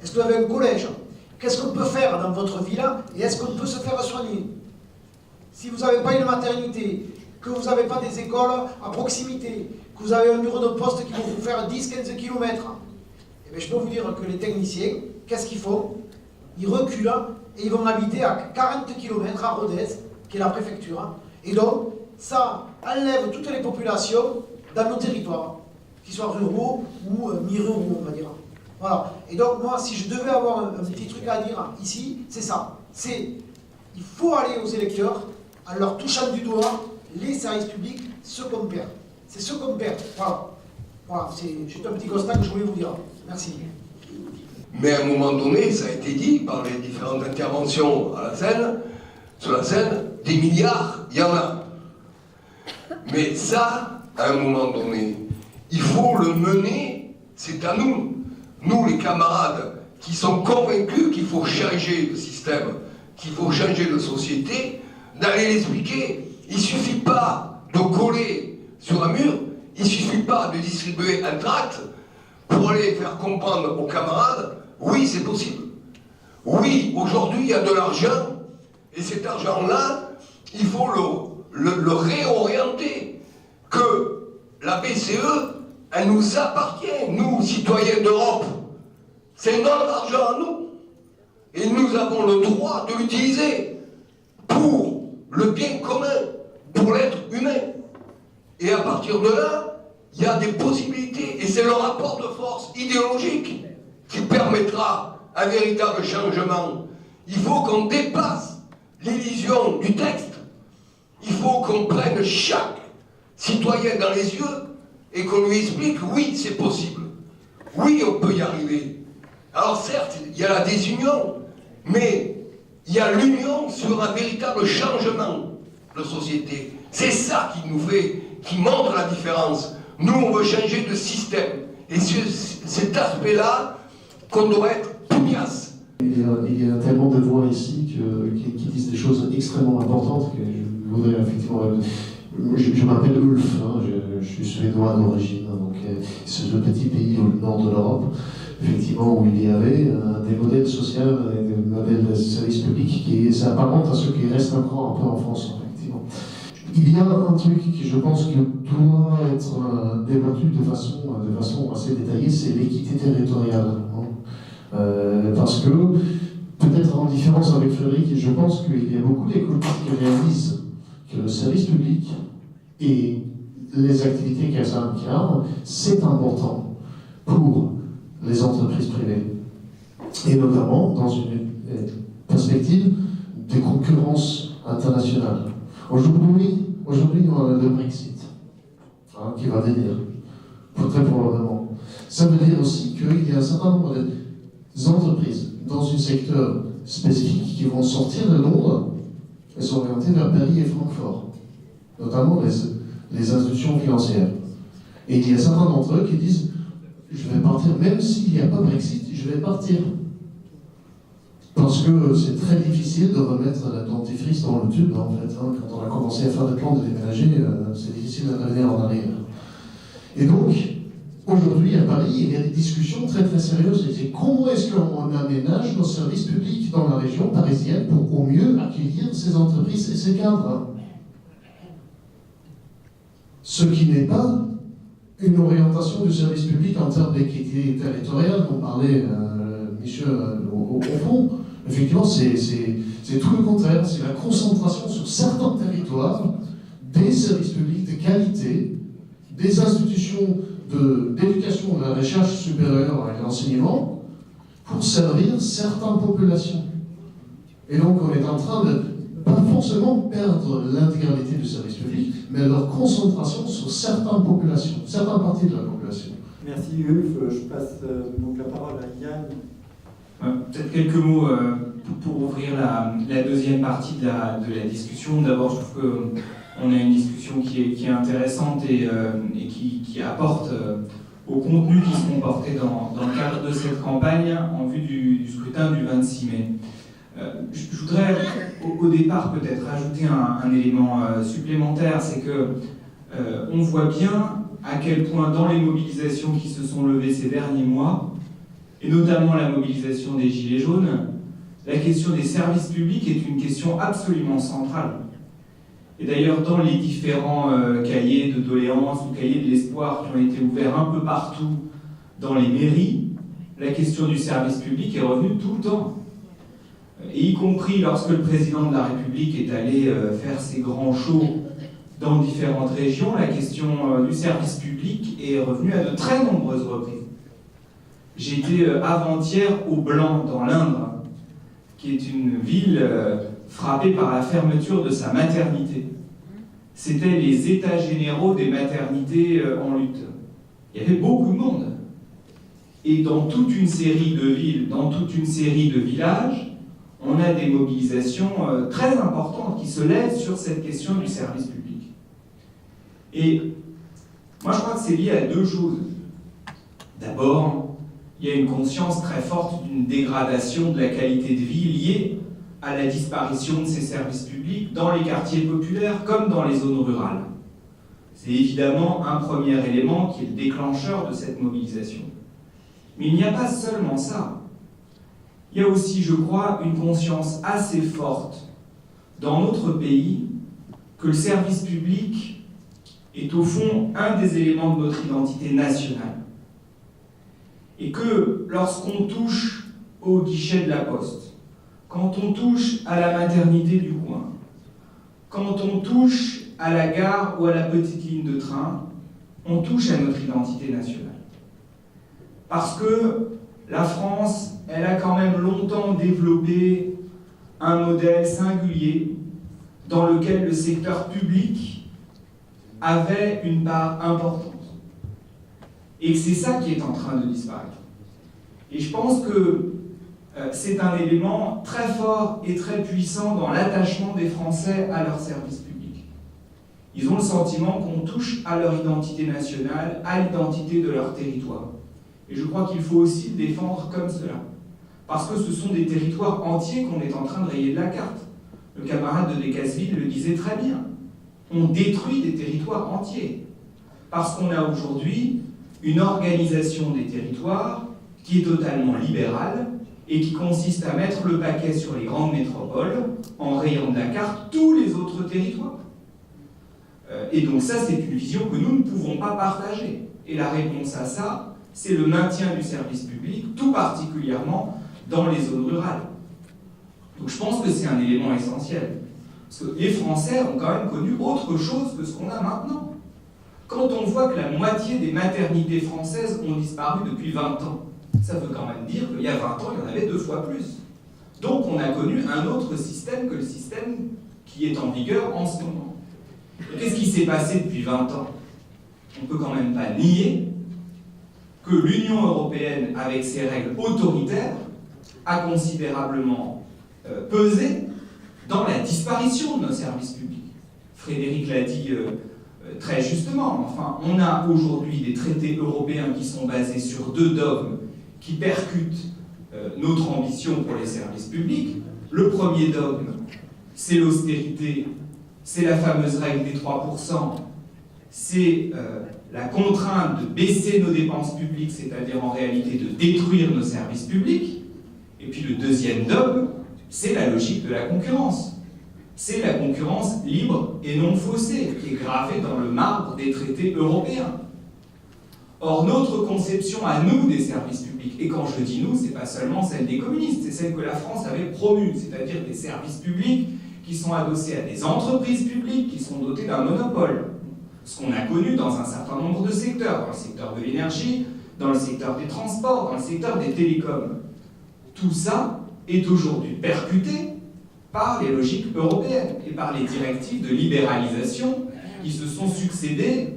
H: Est-ce que vous avez un collège? Qu'est-ce qu'on peut faire dans votre ville et est-ce qu'on peut se faire soigner? Si vous n'avez pas une maternité, que vous n'avez pas des écoles à proximité, que vous avez un bureau de poste qui va vous faire 10-15 km, eh bien, je peux vous dire que les techniciens, qu'est-ce qu'ils font? Ils reculent et ils vont habiter à 40 km à Rodez, qui est la préfecture. Et donc, ça enlève toutes les populations dans nos territoires, qu'ils soient ruraux ou mi-ruraux, on va dire. Voilà. Et donc, moi, si je devais avoir un petit truc à dire ici, c'est ça. Il faut aller aux électeurs en leur touchant du doigt les services publics, ce qu'on perd. C'est ce qu'on perd. Voilà. Voilà. C'est juste un petit constat que je voulais vous dire. Merci.
I: Mais à un moment donné, ça a été dit par les différentes interventions sur la scène, des milliards, il y en a. Mais ça, à un moment donné, il faut le mener, c'est à nous. Nous, les camarades, qui sont convaincus qu'il faut changer le système, qu'il faut changer de société, d'aller l'expliquer. Il ne suffit pas de coller sur un mur, il ne suffit pas de distribuer un tract pour aller faire comprendre aux camarades, oui, c'est possible. Oui, aujourd'hui, il y a de l'argent, et cet argent-là, il faut le réorienter. Que la BCE, elle nous appartient, nous, citoyens d'Europe. C'est notre argent à nous. Et nous avons le droit de l'utiliser pour le bien commun, pour l'être humain. Et à partir de là, il y a des possibilités. Et c'est le rapport de force idéologique qui permettra un véritable changement. Il faut qu'on dépasse l'illusion du texte. Il faut qu'on prenne chaque citoyen dans les yeux et qu'on lui explique, oui, c'est possible. Oui, on peut y arriver. Alors certes, il y a la désunion, mais il y a l'union sur un véritable changement de société. C'est ça qui nous fait qui montre la différence. Nous, on veut changer de système. Et c'est cet aspect-là qu'on doit être pugnace.
E: Il y a tellement de voix ici qui disent des choses extrêmement importantes que je voudrais effectivement... Je m'appelle Ulf, hein, je suis suédois d'origine, donc c'est le petit pays au nord de l'Europe, effectivement, où il y avait des modèles sociaux et des modèles de services publics qui s'apparentent à ceux qui restent encore un peu en France, effectivement. Il y a un truc qui, je pense, qui doit être débattu de façon assez détaillée, c'est l'équité territoriale. Hein. Parce que, peut-être en différence avec Frédéric, je pense qu'il y a beaucoup d'économistes qui réalisent que le service public et les activités qu'elles incarnent, c'est important pour les entreprises privées. Et notamment dans une perspective de concurrence internationale. Aujourd'hui, on a le Brexit, hein, qui va venir, très probablement. Ça veut dire aussi qu'il y a un certain nombre d'entreprises dans un secteur spécifique qui vont sortir de Londres et s'orienter vers Paris et Francfort, notamment les institutions financières. Et il y a certains d'entre eux qui disent « je vais partir, même s'il n'y a pas Brexit, je vais partir ». Parce que c'est très difficile de remettre la dentifrice dans le tube, en fait. Hein. Quand on a commencé à faire des plans de déménager, c'est difficile de revenir en arrière. Et donc, aujourd'hui, à Paris, il y a des discussions très très sérieuses. Et comment est-ce qu'on aménage nos services publics dans la région parisienne pour au mieux accueillir ces entreprises et ces cadres? Ce qui n'est pas une orientation du service public en termes d'équité territoriale dont parlait Michel au fond. Effectivement, c'est tout le contraire. C'est la concentration sur certains territoires des services publics de qualité, des institutions d'éducation, de la recherche supérieure et de l'enseignement pour servir certaines populations. Et donc, on est en train de pas forcément perdre l'intégralité du service public, mais leur concentration sur certaines populations, certaines parties de la population.
F: Merci Ulf. Je passe donc la parole à Yann.
J: Peut-être quelques mots pour ouvrir la deuxième partie de la discussion. D'abord, je trouve qu'on a une discussion qui est intéressante et qui apporte au contenu qui seront portés dans le cadre de cette campagne en vue du scrutin du 26 mai. Je voudrais au départ peut-être ajouter un élément supplémentaire, c'est que on voit bien à quel point dans les mobilisations qui se sont levées ces derniers mois, et notamment la mobilisation des Gilets jaunes, la question des services publics est une question absolument centrale. Et d'ailleurs, dans les différents cahiers de doléances ou cahiers de l'espoir qui ont été ouverts un peu partout dans les mairies, la question du service public est revenue tout le temps. Et y compris lorsque le président de la République est allé faire ses grands shows dans différentes régions, la question du service public est revenue à de très nombreuses reprises. J'étais avant-hier au Blanc, dans l'Indre, qui est une ville frappée par la fermeture de sa maternité. C'était les états généraux des maternités en lutte. Il y avait beaucoup de monde. Et dans toute une série de villes, dans toute une série de villages, on a des mobilisations très importantes qui se lèvent sur cette question du service public. Et moi, je crois que c'est lié à deux choses. D'abord, il y a une conscience très forte d'une dégradation de la qualité de vie liée à la disparition de ces services publics dans les quartiers populaires comme dans les zones rurales. C'est évidemment un premier élément qui est le déclencheur de cette mobilisation. Mais il n'y a pas seulement ça. Il y a aussi, je crois, une conscience assez forte dans notre pays que le service public est au fond un des éléments de notre identité nationale. Et que lorsqu'on touche au guichet de la poste, quand on touche à la maternité du coin, quand on touche à la gare ou à la petite ligne de train, on touche à notre identité nationale. Parce que la France, elle a quand même longtemps développé un modèle singulier dans lequel le secteur public avait une part importante. Et c'est ça qui est en train de disparaître. Et je pense que c'est un élément très fort et très puissant dans l'attachement des Français à leur service public. Ils ont le sentiment qu'on touche à leur identité nationale, à l'identité de leur territoire. Et je crois qu'il faut aussi le défendre comme cela. Parce que ce sont des territoires entiers qu'on est en train de rayer de la carte. Le camarade de Decazeville le disait très bien. On détruit des territoires entiers. Parce qu'on a aujourd'hui une organisation des territoires qui est totalement libérale et qui consiste à mettre le paquet sur les grandes métropoles en rayant de la carte tous les autres territoires. Et donc ça, c'est une vision que nous ne pouvons pas partager. Et la réponse à ça, c'est le maintien du service public, tout particulièrement dans les zones rurales. Donc je pense que c'est un élément essentiel. Parce que les Français ont quand même connu autre chose que ce qu'on a maintenant. Quand on voit que la moitié des maternités françaises ont disparu depuis 20 ans, ça veut quand même dire qu'il y a 20 ans, il y en avait 2 fois plus. Donc on a connu un autre système que le système qui est en vigueur en ce moment. Et qu'est-ce qui s'est passé depuis 20 ans? On ne peut quand même pas nier que l'Union européenne, avec ses règles autoritaires, a considérablement pesé dans la disparition de nos services publics. Frédéric l'a dit très justement. Enfin, on a aujourd'hui des traités européens qui sont basés sur 2 dogmes qui percutent notre ambition pour les services publics. Le premier dogme, c'est l'austérité, c'est la fameuse règle des 3%, c'est la contrainte de baisser nos dépenses publiques, c'est-à-dire en réalité de détruire nos services publics. Et puis le deuxième dogme, c'est la logique de la concurrence. C'est la concurrence libre et non faussée, qui est gravée dans le marbre des traités européens. Or, notre conception à nous des services publics, et quand je dis nous, c'est pas seulement celle des communistes, c'est celle que la France avait promue, c'est-à-dire des services publics qui sont adossés à des entreprises publiques qui sont dotées d'un monopole. Ce qu'on a connu dans un certain nombre de secteurs, dans le secteur de l'énergie, dans le secteur des transports, dans le secteur des télécoms. Tout ça est aujourd'hui percuté par les logiques européennes et par les directives de libéralisation qui se sont succédées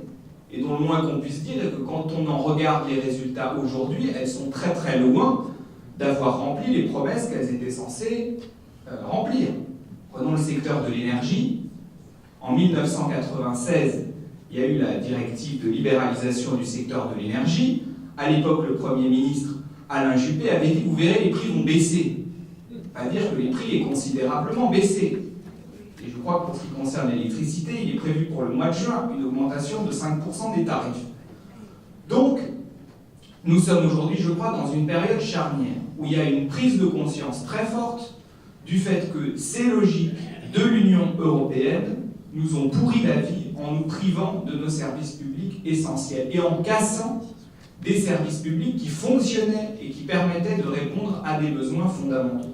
J: et dont le moins qu'on puisse dire est que quand on en regarde les résultats aujourd'hui, elles sont très très loin d'avoir rempli les promesses qu'elles étaient censées remplir. Prenons le secteur de l'énergie. En 1996, il y a eu la directive de libéralisation du secteur de l'énergie. À l'époque, le Premier ministre Alain Juppé avait dit « Vous verrez, les prix vont baisser ». Pas dire que les prix aient considérablement baissé. Et je crois que pour ce qui concerne l'électricité, il est prévu pour le mois de juin une augmentation de 5% des tarifs. Donc, nous sommes aujourd'hui, je crois, dans une période charnière où il y a une prise de conscience très forte du fait que ces logiques de l'Union européenne nous ont pourri la vie en nous privant de nos services publics essentiels et en cassant des services publics qui fonctionnaient et qui permettaient de répondre à des besoins fondamentaux.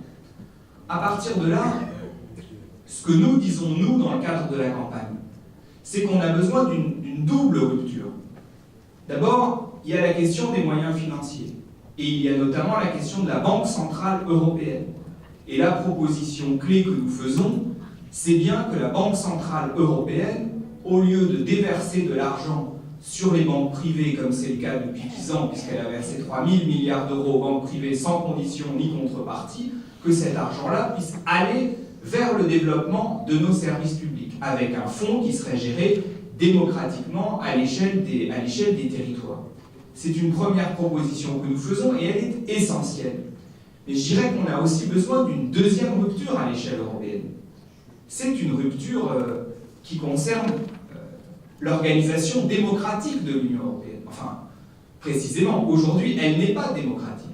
J: À partir de là, ce que nous disons, nous, dans le cadre de la campagne, c'est qu'on a besoin d'une double rupture. D'abord, il y a la question des moyens financiers. Et il y a notamment la question de la Banque centrale européenne. Et la proposition clé que nous faisons, c'est bien que la Banque centrale européenne, au lieu de déverser de l'argent sur les banques privées, comme c'est le cas depuis 10 ans, puisqu'elle a versé 3 000 milliards d'euros aux banques privées sans condition ni contrepartie, que cet argent-là puisse aller vers le développement de nos services publics, avec un fonds qui serait géré démocratiquement à l'échelle des territoires. C'est une première proposition que nous faisons et elle est essentielle. Mais je dirais qu'on a aussi besoin d'une deuxième rupture à l'échelle européenne. C'est une rupture qui concerne l'organisation démocratique de l'Union européenne. Enfin, précisément, aujourd'hui, elle n'est pas démocratique.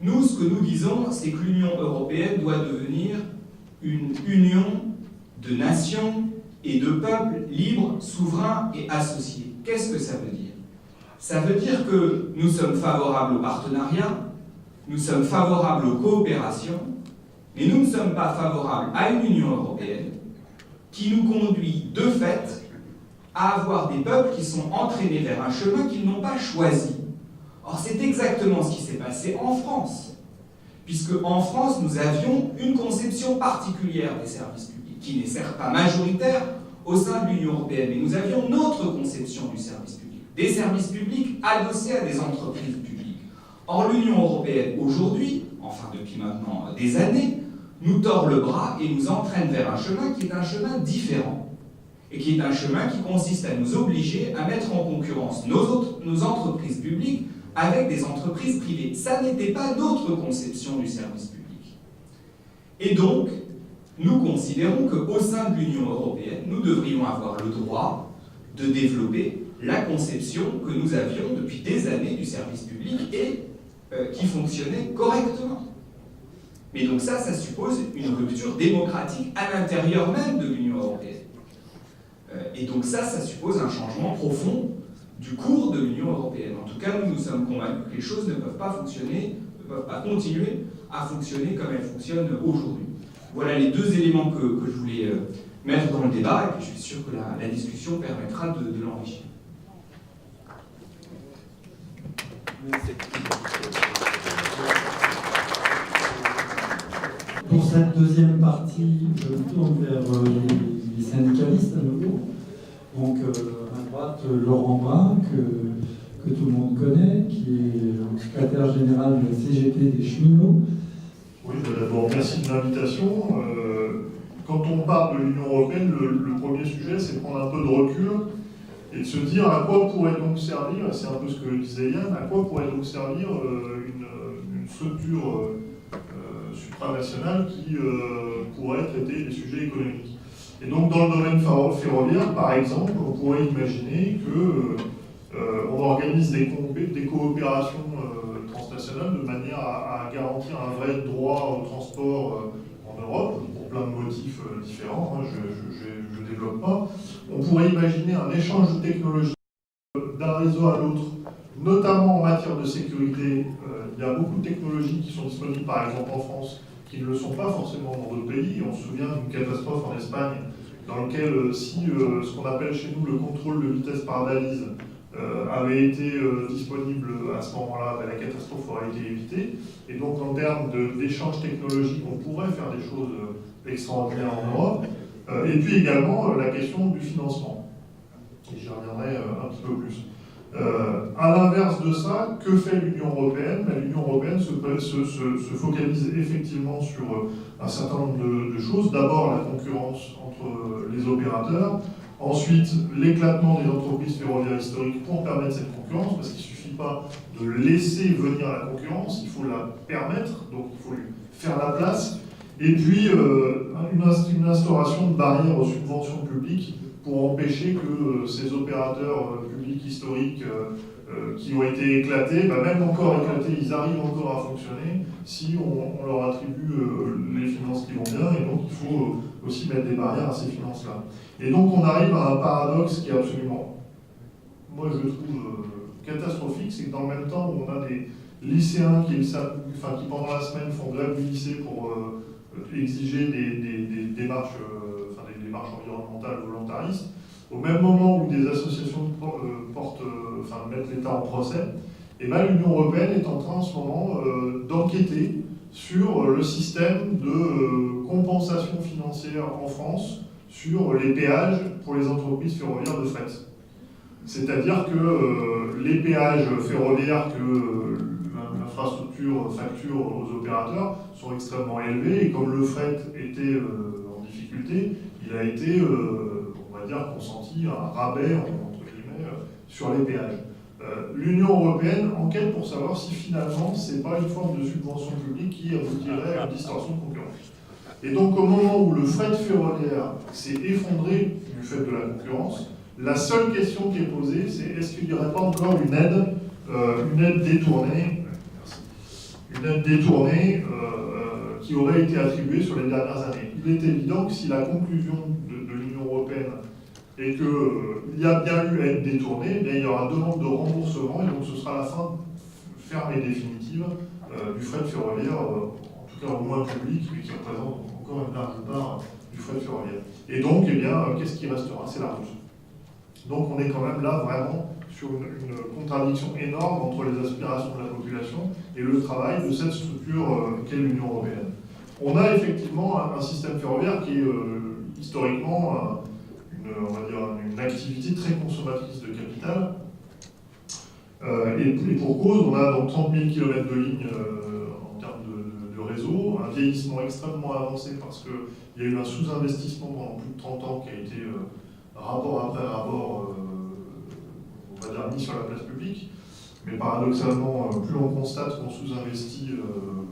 J: Nous, ce que nous disons, c'est que l'Union européenne doit devenir une union de nations et de peuples libres, souverains et associés. Qu'est-ce que ça veut dire? Ça veut dire que nous sommes favorables au partenariat, nous sommes favorables aux coopérations, mais nous ne sommes pas favorables à une Union européenne qui nous conduit de fait à avoir des peuples qui sont entraînés vers un chemin qu'ils n'ont pas choisi. Or, c'est exactement ce qui s'est passé en France, puisque en France, nous avions une conception particulière des services publics, qui n'est certes pas majoritaire au sein de l'Union européenne, mais nous avions notre conception du service public, des services publics adossés à des entreprises publiques. Or, l'Union européenne, aujourd'hui, enfin depuis maintenant des années, nous tord le bras et nous entraîne vers un chemin qui est un chemin différent, et qui est un chemin qui consiste à nous obliger à mettre en concurrence nos entreprises publiques avec des entreprises privées. Ça n'était pas notre conception du service public. Et donc, nous considérons qu'au sein de l'Union européenne, nous devrions avoir le droit de développer la conception que nous avions depuis des années du service public et qui fonctionnait correctement. Mais donc ça suppose une rupture démocratique à l'intérieur même de l'Union européenne. Et donc ça suppose un changement profond du cours de l'Union européenne. En tout cas, nous sommes convaincus que les choses ne peuvent pas fonctionner, ne peuvent pas continuer à fonctionner comme elles fonctionnent aujourd'hui. Voilà les deux éléments que je voulais mettre dans le débat, et puis je suis sûr que la discussion permettra de l'enrichir.
B: Pour cette deuxième partie, je me tourne vers les syndicalistes à nouveau. Donc à droite, Laurent Brun, que tout le monde connaît, qui est secrétaire général de la CGT des cheminots.
K: Oui, d'abord merci de l'invitation. Quand on parle de l'Union européenne, le premier sujet, c'est de prendre un peu de recul et de se dire à quoi pourrait donc servir, c'est un peu ce que disait Yann, à quoi pourrait donc servir une structure supranationale qui pourrait traiter des sujets économiques. Et donc dans le domaine ferroviaire, par exemple, on pourrait imaginer qu'on organise des coopérations transnationales de manière à garantir un vrai droit au transport en Europe, pour plein de motifs différents, je ne développe pas. On pourrait imaginer un échange de technologies d'un réseau à l'autre, notamment en matière de sécurité. Il y a beaucoup de technologies qui sont disponibles, par exemple en France, qui ne le sont pas forcément dans d'autres pays. On se souvient d'une catastrophe en Espagne, dans laquelle si ce qu'on appelle chez nous le contrôle de vitesse par balise avait été disponible à ce moment-là, la catastrophe aurait été évitée. Et donc en termes d'échanges technologiques, on pourrait faire des choses extraordinaires en Europe. Et puis également la question du financement. Et j'y reviendrai un petit peu plus. À l'inverse de ça, que fait l'Union européenne? L'Union européenne se focalise effectivement sur un certain nombre de choses. D'abord la concurrence entre les opérateurs, ensuite l'éclatement des entreprises ferroviaires historiques pour permettre cette concurrence, parce qu'il ne suffit pas de laisser venir la concurrence, il faut la permettre, donc il faut lui faire la place, et puis une instauration de barrières aux subventions publiques pour empêcher que ces opérateurs publics historiques qui ont été éclatés, même encore éclatés, ils arrivent encore à fonctionner si on leur attribue les finances qui vont bien, et donc il faut aussi mettre des barrières à ces finances-là. Et donc on arrive à un paradoxe qui est absolument, moi je trouve catastrophique, c'est que dans le même temps où on a des lycéens qui pendant la semaine font grève du lycée pour exiger des démarches environnementales volontaristes, au même moment où des associations mettent l'État en procès, et l'Union européenne est en train en ce moment d'enquêter sur le système de compensation financière en France sur les péages pour les entreprises ferroviaires de fret. C'est-à-dire que les péages ferroviaires que l'infrastructure facture aux opérateurs sont extrêmement élevés, et comme le fret était en difficulté, il a été, on va dire, consenti un rabais, entre guillemets, sur les péages. L'Union européenne enquête pour savoir si finalement ce n'est pas une forme de subvention publique qui aboutirait à une distorsion de concurrence. Et donc au moment où le fret ferroviaire s'est effondré du fait de la concurrence, la seule question qui est posée, c'est est-ce qu'il n'y aurait pas encore une aide détournée, qui aurait été attribuée sur les dernières années. Il est évident que si la conclusion de l'Union européenne est qu'il y a bien eu aide détournée, il y aura demande de remboursement, et donc ce sera la fin ferme et définitive du fret ferroviaire, en tout cas au moins public, mais qui représente encore une large part du fret ferroviaire. Et donc, qu'est-ce qui restera? C'est la route. Donc on est quand même là vraiment sur une contradiction énorme entre les aspirations de la population et le travail de cette structure qu'est l'Union européenne. On a effectivement un système ferroviaire qui est historiquement une activité très consommatrice de capital. Et pour cause, on a donc 30 000 km de lignes en termes de réseau, un vieillissement extrêmement avancé parce qu'il y a eu un sous-investissement pendant plus de 30 ans qui a été rapport après rapport, on va dire, mis sur la place publique. Mais paradoxalement, plus on constate qu'on sous-investit,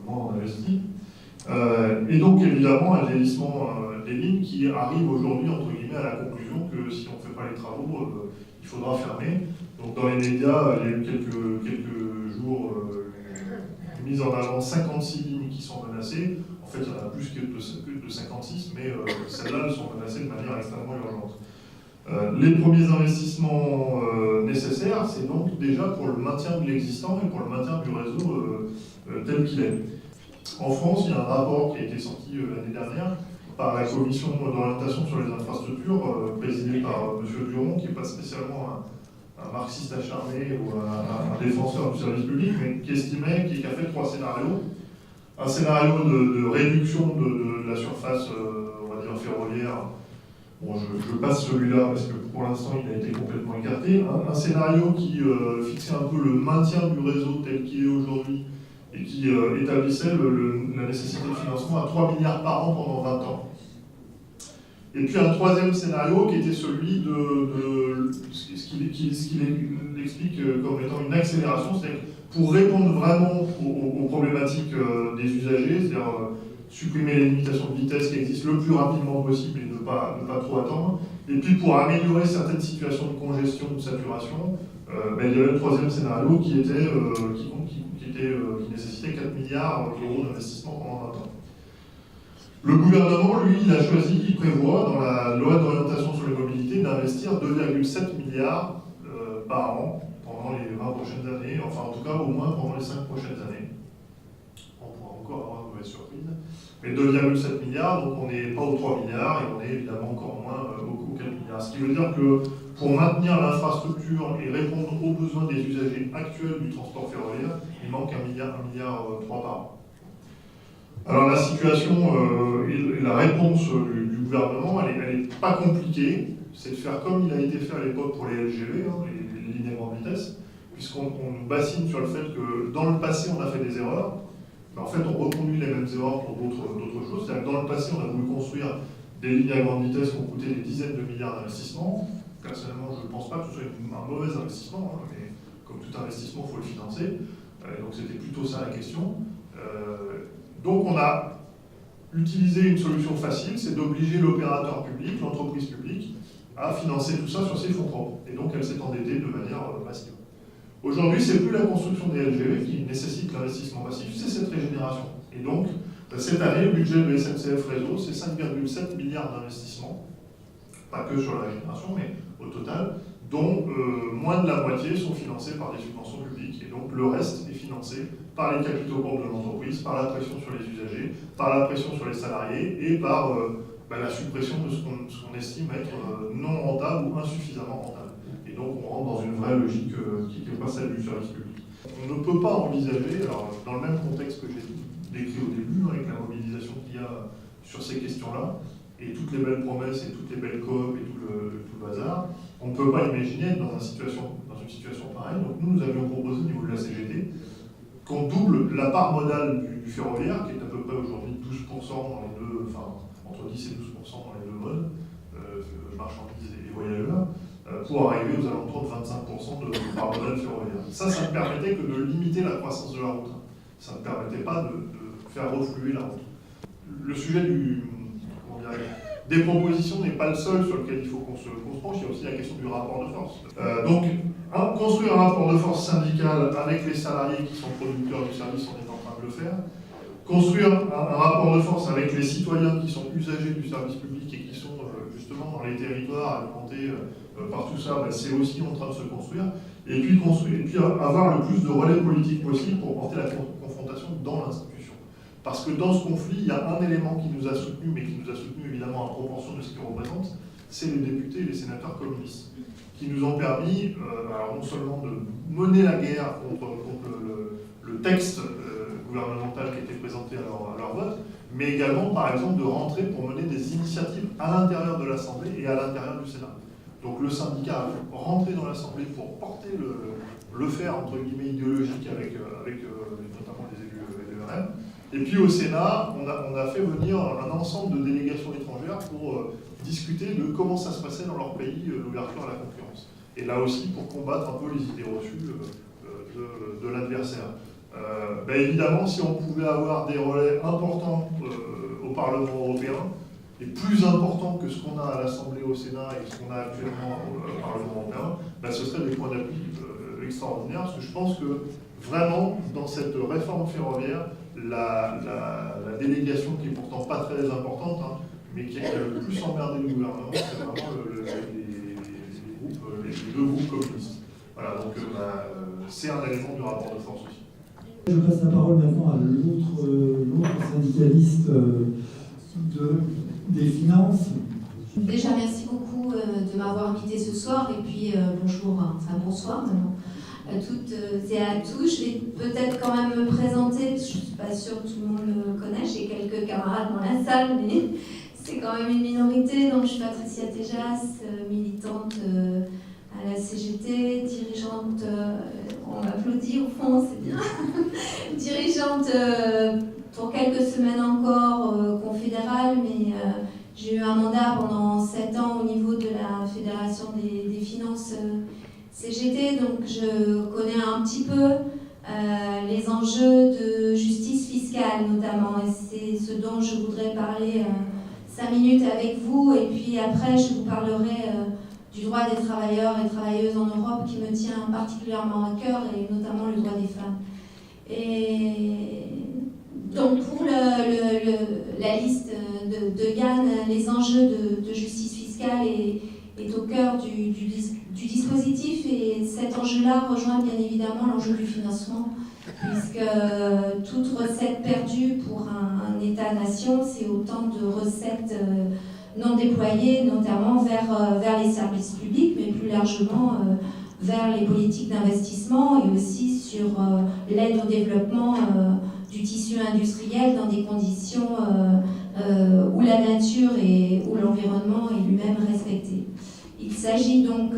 K: moins on investit. Et donc évidemment un vieillissement des lignes qui arrive aujourd'hui entre guillemets à la conclusion que si on ne fait pas les travaux, il faudra fermer. Donc dans les médias, il y a eu quelques jours mise en avant 56 lignes qui sont menacées. En fait, il y en a plus que de 56, mais celles-là sont menacées de manière extrêmement urgente. Les premiers investissements nécessaires, c'est donc déjà pour le maintien de l'existant et pour le maintien du réseau tel qu'il est. En France, il y a un rapport qui a été sorti l'année dernière par la commission d'orientation sur les infrastructures, présidée par M. Duron, qui n'est pas spécialement un marxiste acharné ou un défenseur du service public, mais qui estimait, qui a fait 3 scénarios. Un scénario de réduction de la surface, on va dire, ferroviaire. Bon, je passe celui-là parce que pour l'instant il a été complètement écarté. Un scénario qui fixait un peu le maintien du réseau tel qu'il est aujourd'hui et qui établissait la nécessité de financement à 3 milliards par an pendant 20 ans. Et puis un troisième scénario qui était celui de ce qu'il explique comme étant une accélération, c'est-à-dire pour répondre vraiment aux problématiques des usagers, c'est-à-dire supprimer les limitations de vitesse qui existent le plus rapidement possible et ne pas trop attendre. Et puis pour améliorer certaines situations de congestion, de saturation, il y avait le troisième scénario qui nécessitait 4 milliards d'euros d'investissement pendant 20 ans. Le gouvernement, lui, il prévoit dans la loi d'orientation sur les mobilités d'investir 2,7 milliards par an pendant les 20 prochaines années, enfin en tout cas au moins pendant les 5 prochaines années. On pourra encore avoir une mauvaise surprise. Mais 2,7 milliards, donc on n'est pas aux 3 milliards et on est évidemment encore moins aux 4 milliards. Ce qui veut dire que pour maintenir l'infrastructure et répondre aux besoins des usagers actuels du transport ferroviaire, il manque 1,3 milliard par an. Alors la situation et la réponse du gouvernement, elle n'est pas compliquée. C'est de faire comme il a été fait à l'époque pour les LGV, les lignes à grande vitesse, puisqu'on nous bassine sur le fait que dans le passé on a fait des erreurs. En fait, on reconduit les mêmes erreurs pour d'autres choses. C'est-à-dire que dans le passé, on a voulu construire des lignes à grande vitesse qui ont coûté des dizaines de milliards d'investissements. Personnellement, je ne pense pas que ce soit un mauvais investissement, mais comme tout investissement, il faut le financer. Donc c'était plutôt ça la question. Donc on a utilisé une solution facile, c'est d'obliger l'opérateur public, l'entreprise publique, à financer tout ça sur ses fonds propres. Et donc elle s'est endettée de manière massive. Aujourd'hui, ce n'est plus la construction des LGV qui nécessite l'investissement massif, c'est cette régénération. Et donc, cette année, le budget de SNCF Réseau, c'est 5,7 milliards d'investissements, pas que sur la régénération, mais au total, dont moins de la moitié sont financés par des subventions publiques. Et donc le reste est financé par les capitaux propres de l'entreprise, par la pression sur les usagers, par la pression sur les salariés et par la suppression de ce qu'on estime être non rentable ou insuffisamment rentable. Et donc on rentre dans une vraie logique qui n'est pas celle du service public. On ne peut pas envisager, alors dans le même contexte que j'ai décrit au début, avec la mobilisation qu'il y a sur ces questions-là, et toutes les belles promesses et toutes les belles coop et tout le bazar, on ne peut pas imaginer être dans une situation pareille. Donc nous avions proposé au niveau de la CGT qu'on double la part modale du ferroviaire, qui est à peu près aujourd'hui 12% dans les deux, enfin entre 10 et 12% dans les deux modes, marchandises et voyageurs, pour arriver aux alentours de 25% de part modale ferroviaire. Ça ne permettait que de limiter la croissance de la route. Ça ne permettait pas de faire refluer la route. Le sujet des propositions n'est pas le seul sur lequel il faut qu'on se penche, il y a aussi la question du rapport de force. Donc, construire un rapport de force syndical avec les salariés qui sont producteurs du service, on est en train de le faire. Construire un rapport de force avec les citoyens qui sont usagers du service public et qui sont justement dans les territoires alimentés par tout ça, c'est aussi en train de se construire. Et puis avoir le plus de relais politiques possible pour porter la confrontation dans l'institution. Parce que dans ce conflit, il y a un élément qui nous a soutenus, mais qui nous a soutenus évidemment en proportion de ce qu'ils représentent, c'est les députés et les sénateurs communistes, qui nous ont permis, alors non seulement de mener la guerre contre le texte gouvernemental qui était présenté à leur vote, mais également, par exemple, de rentrer pour mener des initiatives à l'intérieur de l'Assemblée et à l'intérieur du Sénat. Donc le syndicat a rentré dans l'Assemblée pour porter le fer, entre guillemets, idéologique avec notamment les élus LRM. Et puis au Sénat, on a fait venir un ensemble de délégations étrangères pour discuter de comment ça se passait dans leur pays, l'ouverture à la concurrence. Et là aussi, pour combattre un peu les idées reçues de l'adversaire. Évidemment, si on pouvait avoir des relais importants au Parlement européen, et plus importants que ce qu'on a à l'Assemblée, au Sénat et ce qu'on a actuellement au Parlement européen, ce serait des points d'appui extraordinaires, parce que je pense que vraiment, dans cette réforme ferroviaire, la délégation qui est pourtant pas très importante, mais qui a le plus emmerdé le gouvernement, c'est vraiment les deux groupes communistes. Voilà, donc c'est un élément du rapport de force aussi.
B: Je passe la parole maintenant à l'autre syndicaliste des finances.
C: Déjà, merci beaucoup de m'avoir invité ce soir et puis bonsoir maintenant à toutes et à tous. Je vais peut-être quand même me présenter, parce que je ne suis pas sûre que tout le monde me connaît, j'ai quelques camarades dans la salle, mais c'est quand même une minorité. Donc je suis Patricia Tejas, militante à la CGT, dirigeante, on m'applaudit au fond, c'est bien, dirigeante pour quelques semaines encore confédérale, mais j'ai eu un mandat pendant 7 ans au niveau de la Fédération des finances CGT, donc je connais un petit peu les enjeux de justice fiscale notamment, et c'est ce dont je voudrais parler 5 minutes avec vous, et puis après je vous parlerai du droit des travailleurs et travailleuses en Europe qui me tient particulièrement à cœur, et notamment le droit des femmes. Et donc pour la liste de Yann, les enjeux de justice fiscale est au cœur du dispositif, et cet enjeu-là rejoint bien évidemment l'enjeu du financement, puisque toute recette perdue pour un État-nation, c'est autant de recettes non déployées, notamment vers les services publics, mais plus largement vers les politiques d'investissement et aussi sur l'aide au développement du tissu industriel dans des conditions où la nature et où l'environnement est lui-même respecté. Il s'agit donc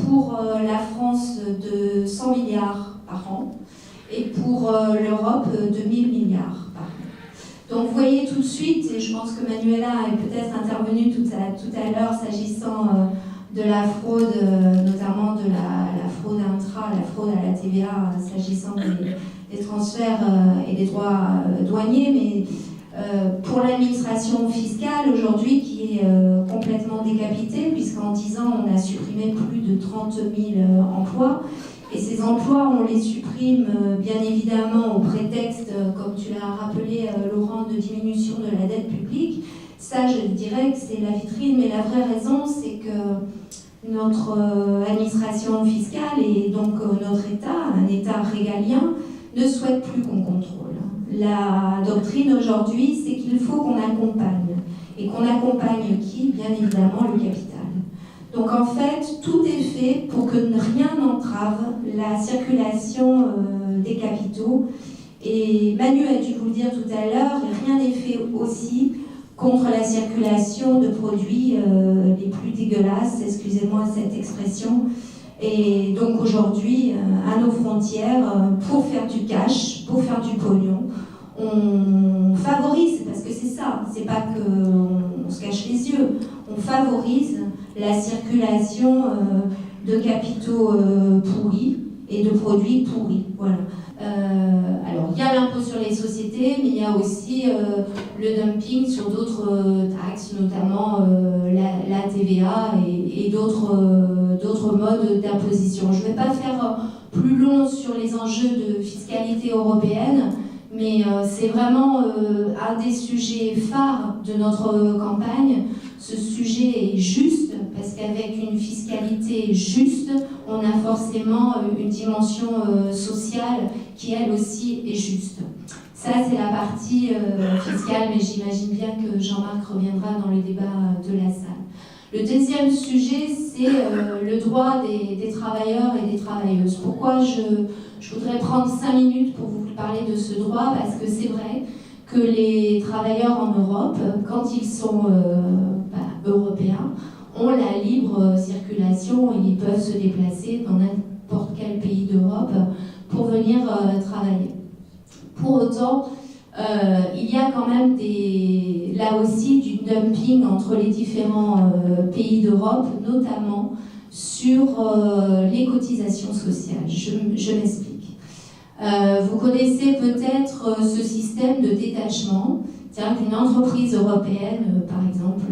C: pour la France de 100 milliards par an et pour l'Europe de 1000 milliards par an. Donc vous voyez tout de suite, et je pense que Manuela est peut-être intervenue tout à l'heure s'agissant de la fraude, notamment de la fraude intra, la fraude à la TVA, s'agissant des transferts et des droits douaniers, mais pour l'administration fiscale aujourd'hui qui est complètement décapitée, puisqu'en 10 ans on a supprimé plus de 30 000 emplois, et ces emplois on les supprime bien évidemment au prétexte, comme tu l'as rappelé Laurent, de diminution de la dette publique. Ça, je dirais que c'est la vitrine, mais la vraie raison, c'est que notre administration fiscale et donc notre État, un État régalien, ne souhaite plus qu'on contrôle. La doctrine aujourd'hui, c'est qu'il faut qu'on accompagne. Et qu'on accompagne qui? Bien évidemment le capital. Donc en fait, tout est fait pour que rien n'entrave la circulation des capitaux. Et Manu a dû vous le dire tout à l'heure, rien n'est fait aussi contre la circulation de produits les plus dégueulasses, excusez-moi cette expression. Et donc aujourd'hui, à nos frontières, pour faire du cash, pour faire du pognon, on favorise, parce que c'est ça, c'est pas qu'on se cache les yeux, on favorise la circulation de capitaux pourris et de produits pourris. Voilà. Alors, il y a l'impôt sur les sociétés, mais il y a aussi le dumping sur d'autres taxes, notamment la TVA et d'autres modes d'imposition. Je ne vais pas faire plus long sur les enjeux de fiscalité européenne, mais c'est vraiment un des sujets phares de notre campagne. Ce sujet est juste, parce qu'avec une fiscalité juste, on a forcément une dimension sociale qui, elle aussi, est juste. Ça, c'est la partie fiscale, mais j'imagine bien que Jean-Marc reviendra dans le débat de la salle. Le deuxième sujet, c'est le droit des travailleurs et des travailleuses. Pourquoi je voudrais prendre 5 minutes pour vous parler de ce droit? Parce que c'est vrai que les travailleurs en Europe, quand ils sont européens, ont la libre circulation et ils peuvent se déplacer dans n'importe quel pays d'Europe pour venir travailler. Pour autant, il y a quand même là aussi du dumping entre les différents pays d'Europe, notamment sur les cotisations sociales. Je m'explique. Vous connaissez peut-être ce système de détachement. C'est-à-dire qu'une entreprise européenne, par exemple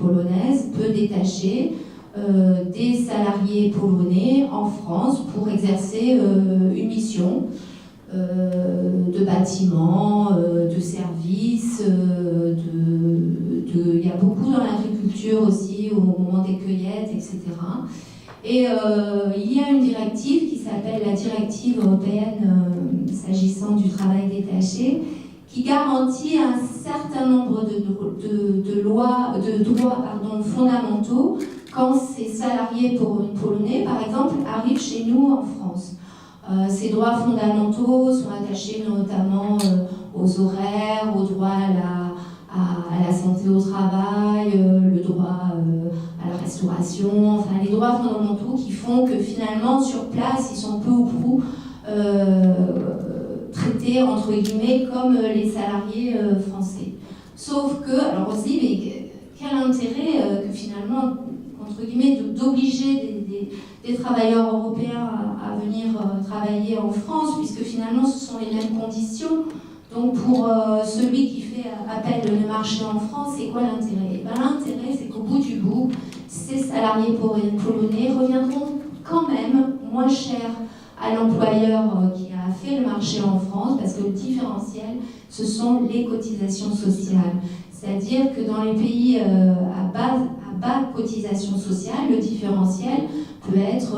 C: polonaise, peut détacher des salariés polonais en France pour exercer une mission de bâtiment, de service, il y a beaucoup dans l'agriculture aussi au moment des cueillettes, etc. Et il y a une directive qui s'appelle la directive européenne s'agissant du travail détaché, qui garantit un certain nombre de droits fondamentaux quand ces salariés polonais, par exemple, arrivent chez nous en France. Ces droits fondamentaux sont attachés notamment aux horaires, au droit à la santé au travail, le droit à la restauration, enfin les droits fondamentaux qui font que finalement sur place ils sont peu ou prou traités entre guillemets comme les salariés français. Sauf que, alors aussi, mais quel intérêt que finalement, entre guillemets, d'obliger des travailleurs européens à venir travailler en France, puisque finalement ce sont les mêmes conditions. Donc pour celui qui fait appel de marché en France, c'est quoi l'intérêt? L'intérêt, c'est qu'au bout du bout, ces salariés polonais reviendront quand même moins cher à l'employeur qui a fait le marché en France, parce que le différentiel, ce sont les cotisations sociales. C'est-à-dire que dans les pays à bas cotisation sociale, le différentiel peut être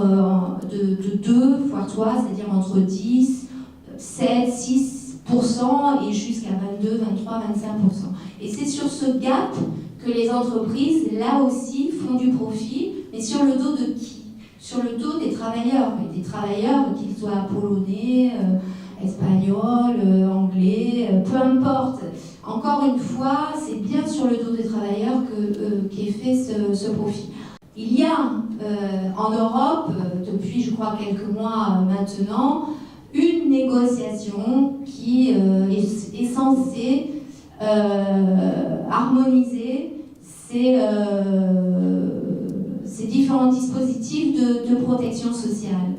C: de 2, voire 3, c'est-à-dire entre 10, 7, 6% et jusqu'à 22, 23, 25%. Et c'est sur ce gap que les entreprises, là aussi, font du profit, mais sur le dos de qui? Sur le dos des travailleurs, qu'ils soient polonais, espagnols, anglais, peu importe. Encore une fois, c'est bien sur le dos des travailleurs qu'est fait ce profit. Il y a en Europe, depuis je crois quelques mois maintenant, une négociation qui est censée harmoniser ces différents dispositifs de protection sociale.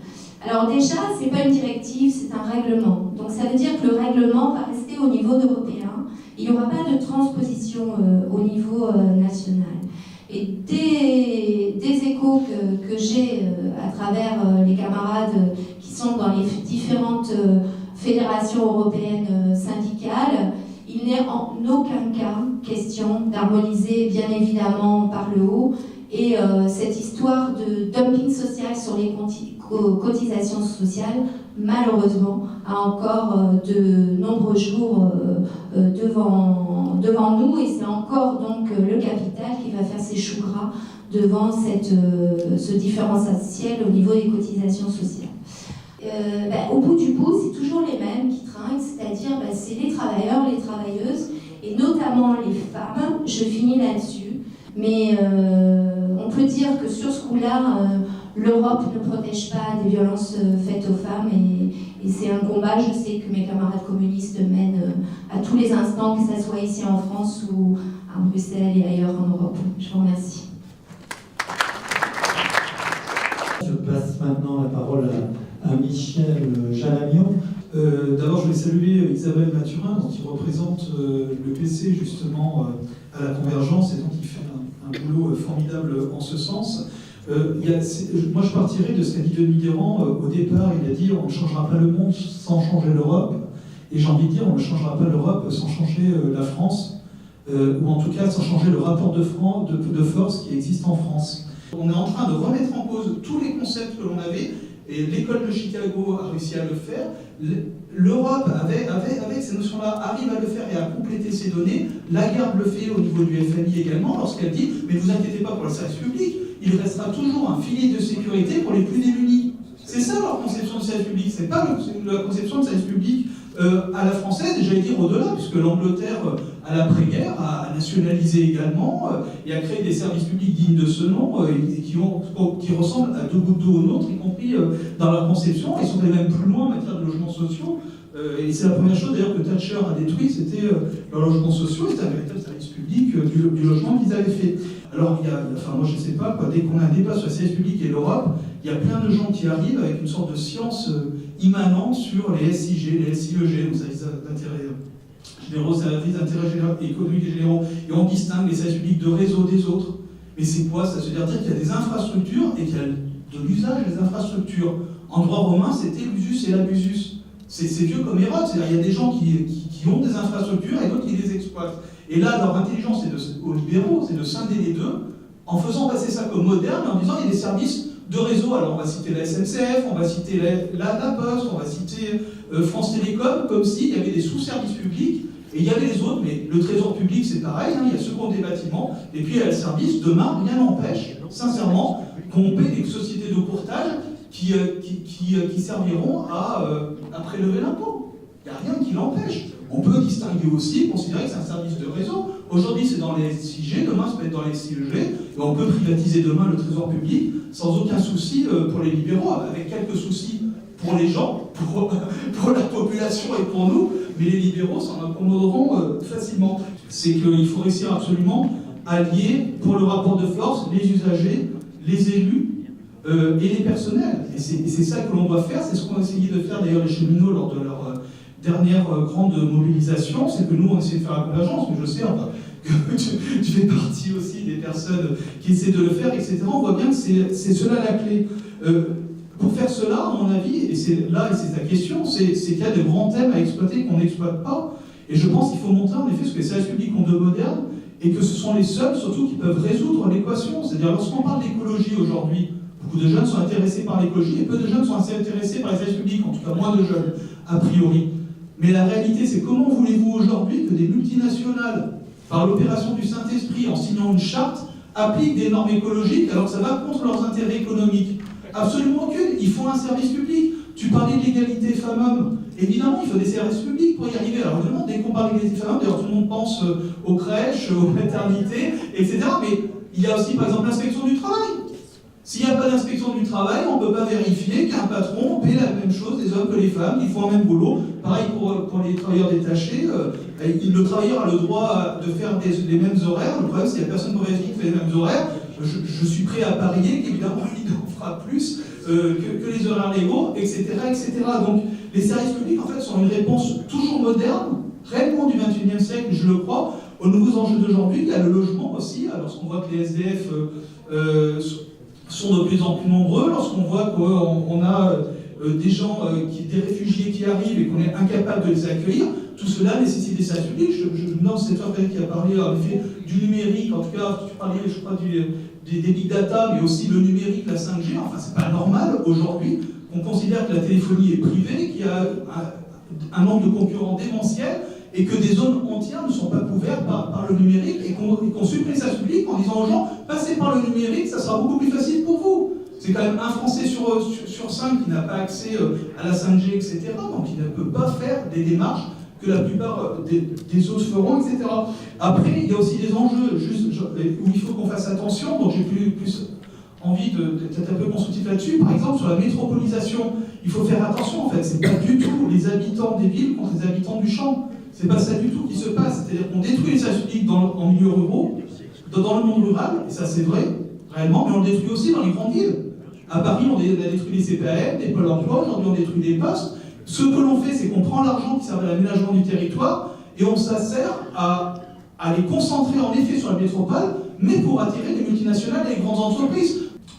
C: Alors déjà, ce n'est pas une directive, c'est un règlement. Donc ça veut dire que le règlement va rester au niveau européen. Il n'y aura pas de transposition au niveau national. Et des échos que j'ai à travers les camarades qui sont dans les différentes fédérations européennes syndicales, il n'est en aucun cas question d'harmoniser, bien évidemment, par le haut. Et cette histoire de dumping social sur les cotisations sociales, malheureusement, a encore de nombreux jours devant nous, et c'est encore donc le capital qui va faire ses choux gras devant ce différentiel au niveau des cotisations sociales. Au bout du bout, c'est toujours les mêmes qui trinquent, c'est-à-dire c'est les travailleurs, les travailleuses, et notamment les femmes. Je finis là-dessus, mais on peut dire que sur ce coup-là, l'Europe ne protège pas des violences faites aux femmes, et c'est un combat, je sais, que mes camarades communistes mènent à tous les instants, que ce soit ici en France ou à Bruxelles et ailleurs en Europe. Je vous remercie.
B: Je passe maintenant la parole à Michel Jalamion.
F: D'abord, je vais saluer Isabelle Mathurin, qui représente le PC justement à la Convergence, et donc il fait un boulot formidable en ce sens. Moi, je partirais de ce qu'a dit Denis Mitterrand au départ. Il a dit on ne changera pas le monde sans changer l'Europe. Et j'ai envie de dire on ne changera pas l'Europe sans changer la France, ou en tout cas sans changer le rapport de force qui existe en France. On est en train de remettre en cause tous les concepts que l'on avait, et l'école de Chicago a réussi à le faire. L'Europe, avec ces notions-là, arrive à le faire et à compléter ces données. Lagarde le fait au niveau du FMI également, lorsqu'elle dit « Mais ne vous inquiétez pas pour le service public, il restera toujours un filet de sécurité pour les plus démunis. » C'est ça leur conception de service public, c'est pas la conception de service public à la française, et j'allais dire au-delà, puisque l'Angleterre, à l'après-guerre, a nationalisé également et a créé des services publics dignes de ce nom, qui ressemblent à deux gouttes d'eau aux nôtres, y compris dans leur conception, et sont allés même plus loin en matière de logements sociaux Et c'est la première chose d'ailleurs que Thatcher a détruit, c'était leurs logements sociaux, c'était un véritable service public du logement qu'ils avaient fait. Alors, moi je ne sais pas, dès qu'on a un débat sur le service public et l'Europe, il y a plein de gens qui arrivent avec une sorte de science immanente sur les SIG, les SIEG, les services d'intérêt généraux, services d'intérêt économique et généraux, et on distingue les services publics de réseau des autres. Mais c'est quoi? Ça veut dire qu'il y a des infrastructures et qu'il y a de l'usage des infrastructures. En droit romain, c'était l'usus et l'abusus. C'est vieux comme Hérode, c'est-à-dire il y a des gens qui ont des infrastructures et d'autres qui les exploitent. Et là, leur intelligence, aux libéraux, c'est de scinder les deux, en faisant passer ça comme moderne, en disant il y a des services de réseau. Alors on va citer la SNCF, on va citer la Poste, on va citer France Télécom, comme s'il y avait des sous-services publics, et il y avait les autres, mais le trésor public c'est pareil, il y a ceux qui ont des bâtiments, et puis il y a le service. Demain, rien n'empêche, sincèrement, qu'on paie des sociétés de courtage qui serviront à prélever l'impôt. Il n'y a rien qui l'empêche. On peut distinguer aussi, considérer que c'est un service de réseau. Aujourd'hui, c'est dans les SIG, demain, ça peut être dans les SIEG, et on peut privatiser demain le trésor public sans aucun souci pour les libéraux, avec quelques soucis pour les gens, pour la population et pour nous, mais les libéraux s'en accommoderont facilement. C'est qu'il faut réussir absolument à lier, pour le rapport de force, les usagers, les élus, et les personnels. Et c'est ça que l'on doit faire, c'est ce qu'ont essayé de faire d'ailleurs les cheminots lors de leur dernière grande mobilisation, c'est que nous on essaie de faire la convergence, mais je sais que tu fais partie aussi des personnes qui essaient de le faire, etc. On voit bien que c'est cela la clé. Pour faire cela, à mon avis, et c'est ta question, c'est qu'il y a de grands thèmes à exploiter qu'on n'exploite pas, et je pense qu'il faut montrer en effet ce que les services publics ont de moderne, et que ce sont les seuls surtout qui peuvent résoudre l'équation. C'est-à-dire lorsqu'on parle d'écologie aujourd'hui, beaucoup de jeunes sont intéressés par l'écologie et peu de jeunes sont assez intéressés par les services publics, en tout cas moins de jeunes, a priori. Mais la réalité, c'est comment voulez-vous aujourd'hui que des multinationales, par l'opération du Saint-Esprit, en signant une charte, appliquent des normes écologiques alors que ça va contre leurs intérêts économiques? Absolument aucune. Il faut un service public. Tu parlais de l'égalité femmes-hommes. Évidemment, il faut des services publics pour y arriver. Alors évidemment, dès qu'on parle d'égalité femmes-hommes, d'ailleurs tout le monde pense aux crèches, aux maternités, etc. Mais il y a aussi, par exemple, l'inspection du travail. S'il n'y a pas d'inspection du travail, on ne peut pas vérifier qu'un patron paie la même chose les hommes que les femmes, qu'ils font un même boulot. Pareil pour les travailleurs détachés, le travailleur a le droit de faire les mêmes horaires. Le problème, c'est qu'il n'y a personne pour vérifier qu'il fait les mêmes horaires. Je suis prêt à parier qu'évidemment, il en fera plus que les horaires légaux, etc., etc. Donc, les services publics, en fait, sont une réponse toujours moderne, réellement du XXIe siècle, je le crois, aux nouveaux enjeux d'aujourd'hui. Il y a le logement aussi, lorsqu'on voit que les SDF sont de plus en plus nombreux, lorsqu'on voit qu'on a des gens, des réfugiés qui arrivent et qu'on est incapable de les accueillir, tout cela nécessite des services publics. Je note cette heure qui a parlé en effet du numérique, en tout cas, tu parlais, je crois, des big data, mais aussi le numérique, la 5G. Enfin, c'est pas normal aujourd'hui qu'on considère que la téléphonie est privée, qu'il y a un nombre de concurrents démentiels, et que des zones entières ne sont pas couvertes par le numérique, et qu'on supprime ça public en disant aux gens, passez par le numérique, ça sera beaucoup plus facile pour vous. C'est quand même un Français sur 5 qui n'a pas accès à la 5G, etc. Donc il ne peut pas faire des démarches que la plupart des autres feront, etc. Après, il y a aussi des enjeux où il faut qu'on fasse attention, donc j'ai plus envie d'être un peu constructif là-dessus. Par exemple, sur la métropolisation, il faut faire attention, en fait. C'est pas du tout les habitants des villes contre les habitants du champ. C'est pas ça du tout qui se passe. C'est-à-dire qu'on détruit les services publics en milieu ruraux, dans le monde rural, et ça c'est vrai, réellement, mais on le détruit aussi dans les grandes villes. À Paris, on a détruit les CPAM, des pôles emploi, aujourd'hui on détruit des postes. Ce que l'on fait, c'est qu'on prend l'argent qui sert à l'aménagement du territoire et on s'assert à les concentrer en effet sur la métropole, mais pour attirer les multinationales et les grandes entreprises.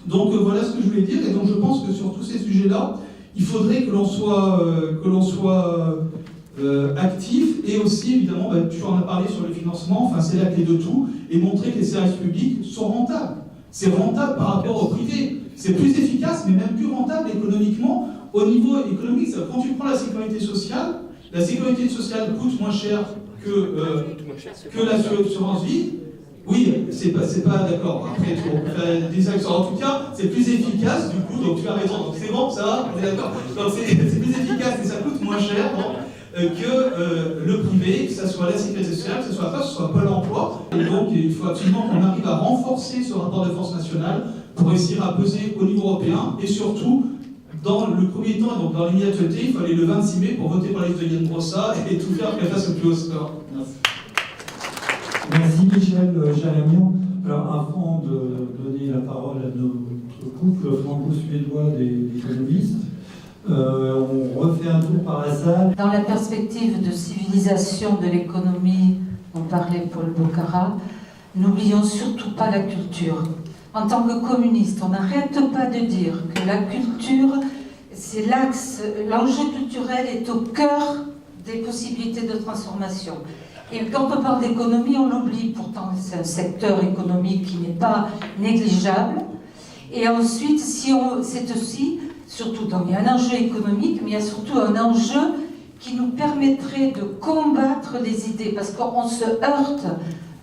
F: Donc voilà ce que je voulais dire, et donc je pense que sur tous ces sujets-là, il faudrait que l'on soit actif, et aussi évidemment, tu en as parlé sur le financement, enfin c'est la clé de tout, et montrer que les services publics sont rentables. C'est rentable par rapport au privé. C'est plus efficace, mais même plus rentable économiquement au niveau économique. Quand tu prends la sécurité sociale coûte moins cher que l'assurance vie. Oui, c'est pas d'accord. Après, des actions. En tout cas, c'est plus efficace, du coup, donc tu as raison. Donc c'est bon, ça va, on est d'accord. Donc c'est plus efficace et ça coûte moins cher que le privé, que ce soit la sécurité sociale, que ce soit pas, que ce soit Pôle emploi. Et donc, il faut absolument qu'on arrive à renforcer ce rapport de force nationale pour réussir à peser au niveau européen et surtout dans le premier temps, donc dans l'immédiateté, il fallait le 26 mai pour voter pour la liste de Yann Brossa et tout faire qu'elle fasse le plus haut score. Merci.
B: Merci Michel Jalamian. Alors avant de donner la parole à notre couple franco-suédois des économistes, on refait un tour par la salle.
L: Dans la perspective de civilisation de l'économie dont parlait Paul Bocara, n'oublions surtout pas la culture. En tant que communiste, on n'arrête pas de dire que la culture, c'est l'axe, l'enjeu culturel est au cœur des possibilités de transformation. Et quand on parle d'économie, on l'oublie. Pourtant, c'est un secteur économique qui n'est pas négligeable. Et ensuite, c'est aussi, surtout, donc, il y a un enjeu économique, mais il y a surtout un enjeu qui nous permettrait de combattre des idées, parce qu'on se heurte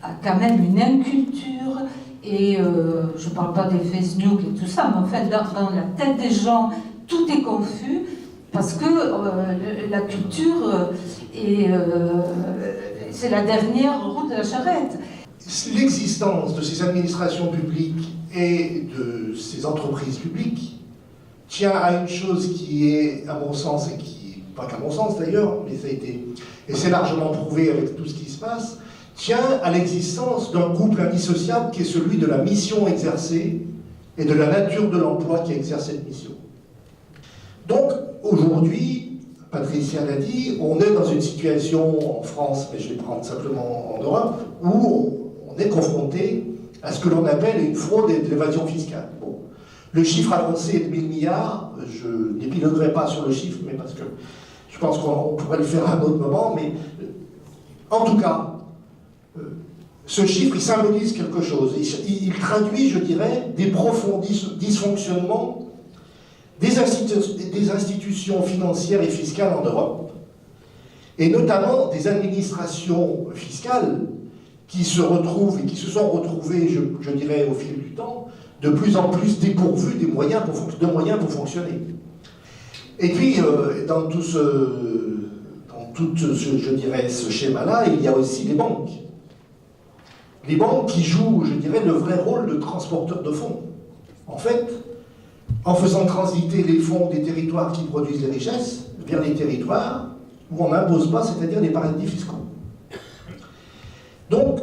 L: à quand même une inculture, et je ne parle pas des Facebook et tout ça, mais en fait, dans la tête des gens, tout est confus, parce que la culture c'est la dernière roue de la charrette.
M: L'existence de ces administrations publiques et de ces entreprises publiques tient à une chose qui est, à mon sens, et qui, pas qu'à mon sens d'ailleurs, mais ça a été, et c'est largement prouvé avec tout ce qui se passe, tient à l'existence d'un couple indissociable qui est celui de la mission exercée et de la nature de l'emploi qui exerce cette mission. Donc, aujourd'hui, Patricia l'a dit, on est dans une situation en France, mais je vais prendre simplement en Europe, où on est confronté à ce que l'on appelle une fraude et de l'évasion fiscale. Bon. Le chiffre avancé est de 1000 milliards, je n'épiloguerai pas sur le chiffre, mais parce que je pense qu'on pourrait le faire à un autre moment, mais en tout cas, ce chiffre, il symbolise quelque chose. Il traduit, je dirais, des profonds dysfonctionnements des institutions financières et fiscales en Europe, et notamment des administrations fiscales qui se retrouvent et qui se sont retrouvées, je dirais, au fil du temps, de plus en plus dépourvues de moyens pour fonctionner. Et puis, dans tout je dirais, ce schéma-là, il y a aussi les banques. Les banques qui jouent, je dirais, le vrai rôle de transporteur de fonds. En fait, en faisant transiter les fonds des territoires qui produisent les richesses vers les territoires où on n'impose pas, c'est-à-dire les paradis fiscaux. Donc,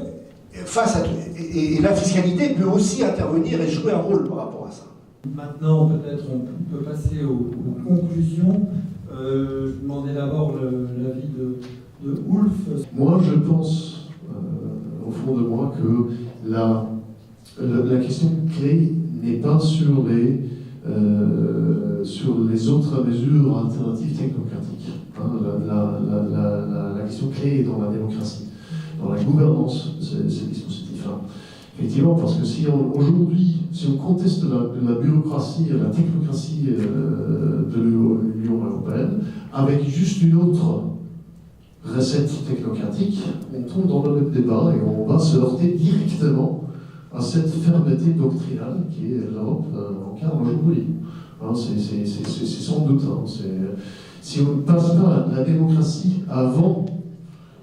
M: face à tout, et la fiscalité peut aussi intervenir et jouer un rôle par rapport à ça.
B: Maintenant, peut-être on peut passer aux conclusions. Je demandais d'abord l'avis de Ulf.
E: Moi, je pense, au fond de moi, que la question clé n'est pas sur les autres mesures alternatives technocratiques. Hein, la question clé est dans la démocratie, dans la gouvernance de ces dispositifs-là. Effectivement, parce que si aujourd'hui, si on conteste la bureaucratie et la technocratie de l'Union européenne, avec juste une autre recette technocratique, on tombe dans le même débat et on va se heurter directement à cette fermeté doctrinale qui est l'Europe incarne aujourd'hui. Hein, c'est sans doute. Hein, si on ne passe pas la démocratie avant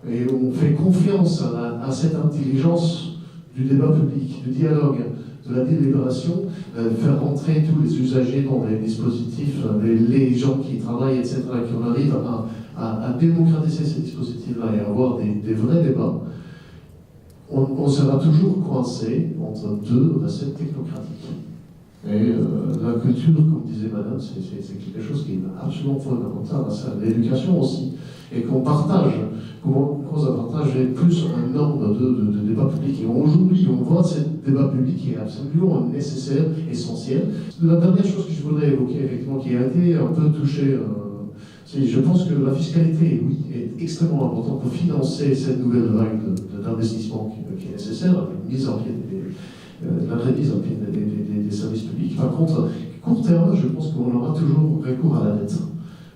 E: et on fait confiance à cette intelligence du débat public, du dialogue, de la délibération, faire rentrer tous les usagers dans les dispositifs, les gens qui travaillent, etc., qu'on arrive à démocratiser ces dispositifs-là et avoir des vrais débats, on sera toujours coincé entre deux recettes technocratiques. Et la culture, comme disait madame, c'est quelque chose qui est absolument fondamental à ça. L'éducation aussi. Et qu'on partage, qu'on partage plus un nombre de débats publics. Et aujourd'hui, on voit ce débat public qui est absolument nécessaire, essentiel. La dernière chose que je voudrais évoquer, effectivement, qui a été un peu touchée, je pense que la fiscalité, oui, est extrêmement importante pour financer cette nouvelle vague d'investissement qui est nécessaire, avec mise en pied la remise en pied des services publics. Par contre, court terme, je pense qu'on aura toujours recours à la dette.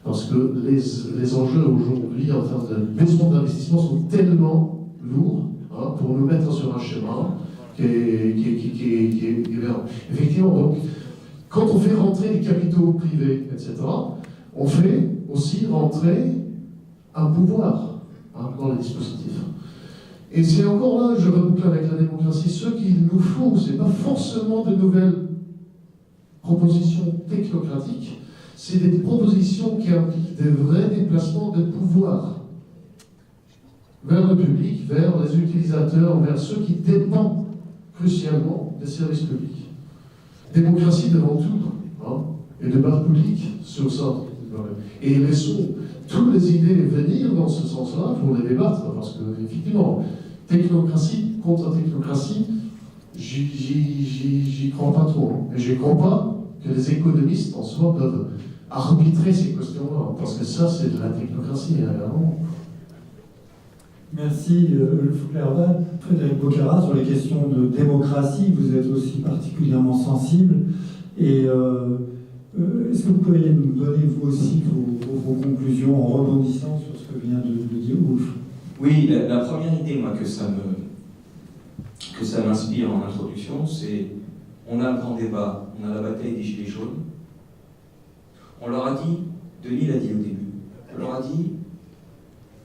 E: Parce que les enjeux aujourd'hui en termes de besoin d'investissement sont tellement lourds pour nous mettre sur un schéma qui est effectivement, donc, quand on fait rentrer des capitaux privés, etc., on fait aussi rentrer un pouvoir dans les dispositifs. Et c'est encore là, je reboucle avec la démocratie, ce qu'il nous faut, ce n'est pas forcément de nouvelles propositions technocratiques, c'est des propositions qui impliquent des vrais déplacements de pouvoir vers le public, vers les utilisateurs, vers ceux qui dépendent crucialement des services publics. Démocratie devant tout, hein, et débat public sur ça. Et laissons toutes les idées venir dans ce sens-là pour les débattre, parce que, effectivement, technocratie contre technocratie, j'y crois pas trop. Et je ne crois pas que les économistes en soi peuvent arbitrer ces questions-là, parce que ça, c'est de la technocratie, évidemment.
B: Merci, Fouclairval. Frédéric Bocara, sur les questions de démocratie, vous êtes aussi particulièrement sensible. Et est-ce que vous pourriez nous donner, vous aussi, vos conclusions en rebondissant sur ce que vient de dire Wolf?
G: Oui, la première idée, moi, que ça m'inspire en introduction, c'est on a le grand débat, on a la bataille des Gilets jaunes. On leur a dit, Denis l'a dit au début, on leur a dit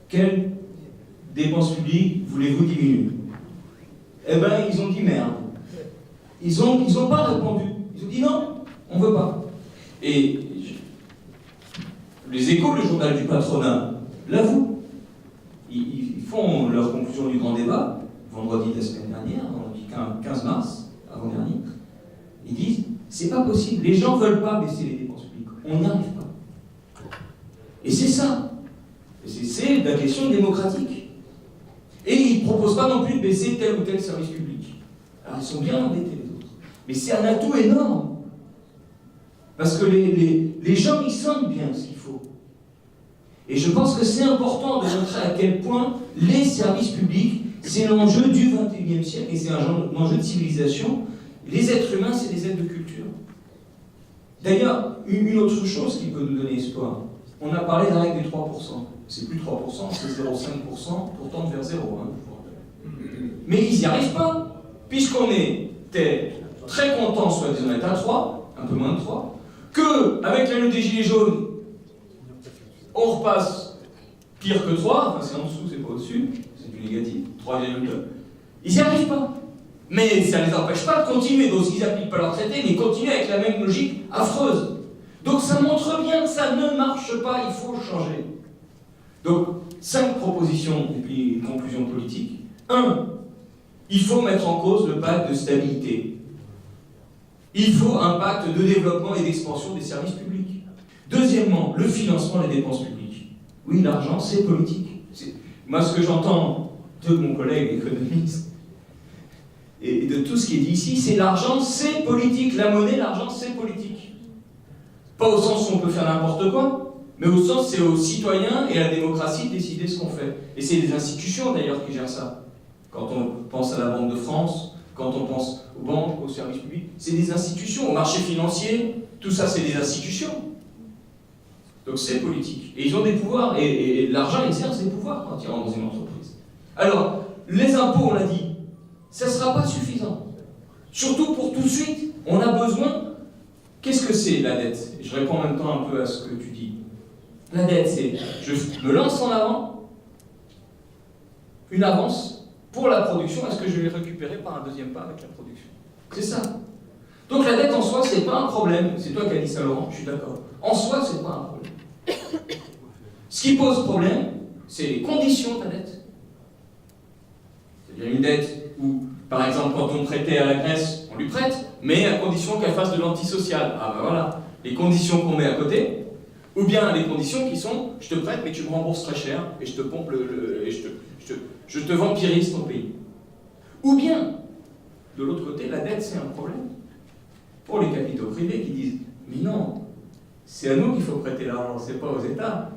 G: quelles dépenses publiques voulez-vous diminuer? Eh bien, ils ont dit merde. Ils ont pas répondu. Ils ont dit non, on veut pas. Et les Échos, le journal du patronat, l'avouent. Ils font leur conclusion du grand débat, vendredi de la semaine dernière, vendredi 15 mars, avant-dernier. Ils disent, c'est pas possible, les gens veulent pas baisser les dépenses publiques, on n'y arrive pas. Et c'est ça. C'est la question démocratique. Et ils ne proposent pas non plus de baisser tel ou tel service public. Alors ils sont bien embêtés les autres. Mais c'est un atout énorme. Parce que les gens, ils sentent bien ce qu'il faut. Et je pense que c'est important de montrer à quel point les services publics, c'est l'enjeu du XXIe siècle et c'est un enjeu de civilisation. Les êtres humains, c'est des êtres de culture. D'ailleurs, une autre chose qui peut nous donner espoir, on a parlé de la règle des 3%. C'est plus 3%, c'est 0,5%, pourtant vers 0. Hein. Mais ils n'y arrivent pas, puisqu'on était très contents, soi-disant, d'être à 3, un peu moins de 3, qu'avec la lutte des Gilets jaunes, on repasse pire que 3, enfin c'est en dessous, c'est pas au-dessus, c'est du négatif, 3,2. Ils n'y arrivent pas. Mais ça ne les empêche pas de continuer, donc ils n'appliquent pas leur traité, mais ils continuent avec la même logique affreuse. Donc ça montre bien que ça ne marche pas, il faut changer. Donc, 5 propositions et puis une conclusion politique. 1. Il faut mettre en cause le pacte de stabilité. Il faut un pacte de développement et d'expansion des services publics. Deuxièmement, le financement des dépenses publiques. Oui, l'argent, c'est politique. Moi, ce que j'entends de mon collègue économiste et de tout ce qui est dit ici, c'est l'argent, c'est politique. La monnaie, l'argent, c'est politique. Pas au sens où on peut faire n'importe quoi, mais au sens, c'est aux citoyens et à la démocratie de décider ce qu'on fait. Et c'est les institutions, d'ailleurs, qui gèrent ça. Quand on pense à la Banque de France, quand on pense aux banques, aux services publics, c'est des institutions. Au marché financier, tout ça, c'est des institutions. Donc c'est politique. Et ils ont des pouvoirs, et l'argent exerce des pouvoirs quand il rentre dans une entreprise. Alors, les impôts, on l'a dit, ça ne sera pas suffisant. Surtout pour tout de suite, on a besoin... Qu'est-ce que c'est la dette? Je réponds en même temps un peu à ce que tu dis. La dette, c'est je me lance en avant, une avance pour la production, est-ce que je vais récupérer par un deuxième pas avec la production? C'est ça. Donc la dette en soi, c'est pas un problème. C'est toi qui as dit ça, Laurent, je suis d'accord. En soi, c'est pas un problème. Ce qui pose problème, c'est les conditions de la dette. C'est-à-dire une dette où, par exemple, quand on prêtait à la Grèce, on lui prête, mais à condition qu'elle fasse de l'antisocial. Ah ben voilà, les conditions qu'on met à côté, ou bien les conditions qui sont, je te prête, mais tu me rembourses très cher, et je te pompe et je te vampirise ton pays. Ou bien, de l'autre côté, la dette, c'est un problème. Pour les capitaux privés qui disent, mais non, c'est à nous qu'il faut prêter l'argent, c'est pas aux États.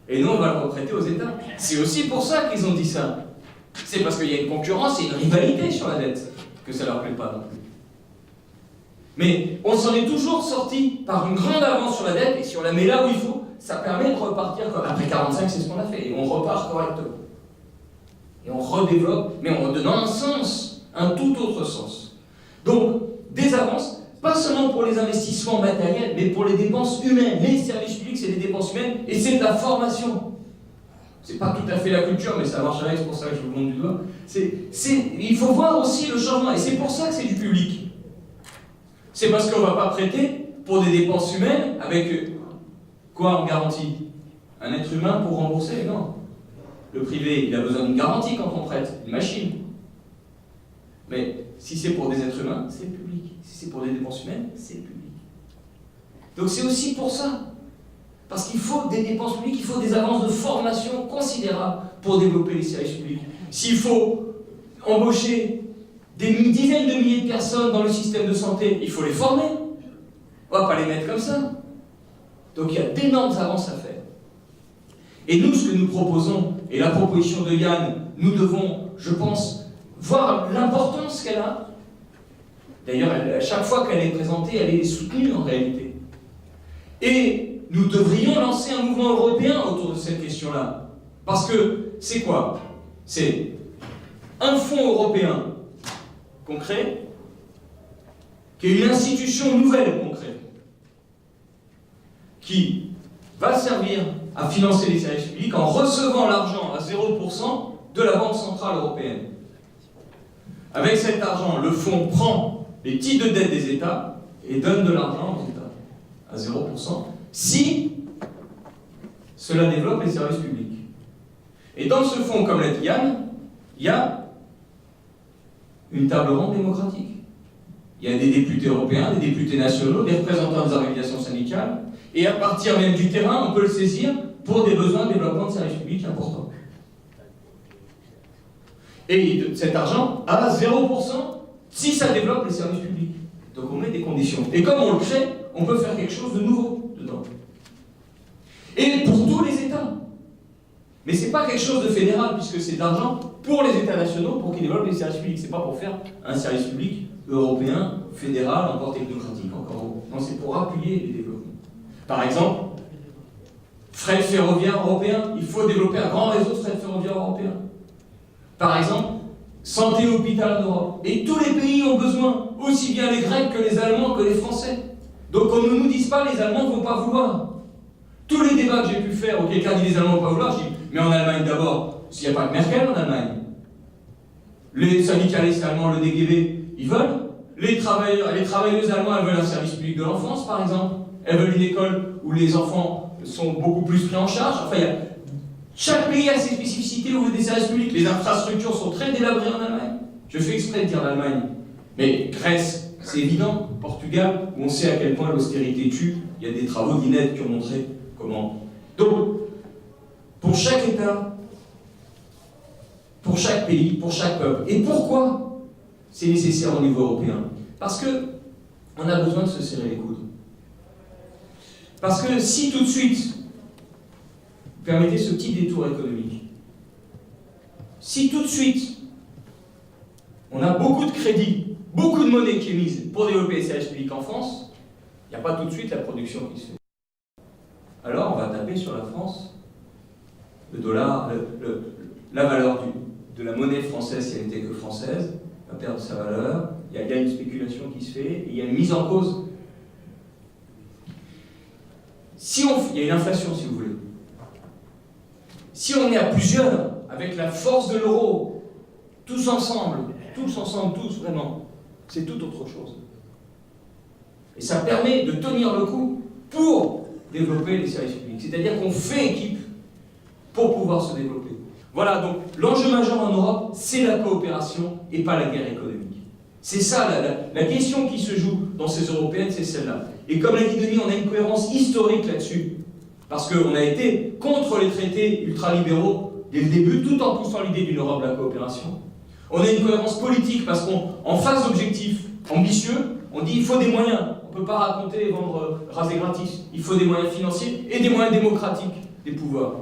G: Et nous, on va le reprêter aux États. C'est aussi pour ça qu'ils ont dit ça. C'est parce qu'il y a une concurrence et une rivalité sur la dette que ça leur plaît pas non plus. Mais on s'en est toujours sorti par une grande avance sur la dette, et si on la met là où il faut, ça permet de repartir comme après 45, c'est ce qu'on a fait, et on repart correctement. Et on redéveloppe, mais en redonnant un sens, un tout autre sens. Donc, des avances, pas seulement pour les investissements matériels, mais pour les dépenses humaines. Les services publics, c'est des dépenses humaines, et c'est de la formation. C'est pas tout à fait la culture, mais ça marcherait, c'est pour ça que je vous montre du doigt. Il faut voir aussi le changement, et c'est pour ça que c'est du public. C'est parce qu'on ne va pas prêter pour des dépenses humaines avec Quoi en garantie? Un être humain pour rembourser? Non. Le privé, il a besoin d'une garantie quand on prête, une machine. Mais si c'est pour des êtres humains, c'est le public. Si c'est pour des dépenses humaines, c'est le public. Donc c'est aussi pour ça. Parce qu'il faut des dépenses publiques, il faut des avances de formation considérables pour développer les services publics. S'il faut embaucher des dizaines de milliers de personnes dans le système de santé, il faut les former. On ne va pas les mettre comme ça. Donc il y a d'énormes avances à faire. Et nous, ce que nous proposons, et la proposition de Yann, nous devons, je pense, voir l'importance qu'elle a. D'ailleurs, à chaque fois qu'elle est présentée, elle est soutenue en réalité. Et nous devrions lancer un mouvement européen autour de cette question-là. Parce que c'est quoi? C'est un fonds européen qu'on crée, qui est une institution nouvelle qu'on crée, qui va servir à financer les services publics en recevant l'argent à 0% de la Banque Centrale Européenne. Avec cet argent, le fonds prend les titres de dette des États et donne de l'argent aux États à 0% si cela développe les services publics. Et dans ce fonds, comme l'a dit Yann, il y a une table ronde démocratique. Il y a des députés européens, des députés nationaux, des représentants des organisations syndicales, et à partir même du terrain, on peut le saisir pour des besoins de développement de services publics importants. Et cet argent à 0% si ça développe les services publics. Donc on met des conditions. Et comme on le crée, on peut faire quelque chose de nouveau dedans. Et pour tous les États. Mais ce n'est pas quelque chose de fédéral, puisque c'est de l'argent pour les États nationaux pour qu'ils développent les services publics. Ce n'est pas pour faire un service public européen, fédéral, encore technocratique. Non, c'est pour appuyer les développements. Par exemple, fret ferroviaire européen, il faut développer un grand réseau de fret ferroviaire européen. Par exemple, santé hôpital en Europe. Et tous les pays ont besoin, aussi bien les Grecs que les Allemands que les Français. Donc qu'on ne nous dise pas les Allemands ne vont pas vouloir. Tous les débats que j'ai pu faire où quelqu'un dit les Allemands ne vont pas vouloir, je dis mais en Allemagne d'abord, s'il n'y a pas que Merkel en Allemagne. Les syndicalistes allemands, le DGB, ils veulent. Les travailleuses allemandes, elles veulent un service public de l'enfance, par exemple. Elles veulent une école où les enfants sont beaucoup plus pris en charge. Enfin, chaque pays a ses spécificités au niveau des services publics. Les infrastructures sont très délabrées en Allemagne. Je fais exprès de dire l'Allemagne. Mais Grèce, c'est évident. Portugal, où on sait à quel point l'austérité tue. Il y a des travaux d'INED qui ont montré comment. Donc, pour chaque État, pour chaque pays, pour chaque peuple. Et pourquoi c'est nécessaire au niveau européen? Parce que on a besoin de se serrer les coudes. Parce que si tout de suite, permettez ce petit détour économique, si tout de suite, on a beaucoup de crédits, beaucoup de monnaie qui est mise pour développer les services publics en France, il n'y a pas tout de suite la production qui se fait. Alors on va taper sur la France, le dollar, la valeur de la monnaie française, si elle n'était que française, va perdre sa valeur, il y a une spéculation qui se fait, et il y a une mise en cause. Il y a une inflation, si vous voulez. Si on est à plusieurs, avec la force de l'euro, tous ensemble, tous vraiment, c'est tout autre chose. Et ça permet de tenir le coup pour développer les services publics. C'est-à-dire qu'on fait équipe pour pouvoir se développer. Voilà, donc l'enjeu majeur en Europe, c'est la coopération et pas la guerre économique. C'est ça, la question qui se joue dans ces européennes, c'est celle-là. Et comme l'a dit Denis, on a une cohérence historique là-dessus. Parce qu'on a été contre les traités ultralibéraux dès le début, tout en poussant l'idée d'une Europe de la coopération. On a une cohérence politique parce qu'en face d'objectifs ambitieux, on dit il faut des moyens. On ne peut pas raconter et vendre raser gratis. Il faut des moyens financiers et des moyens démocratiques des pouvoirs.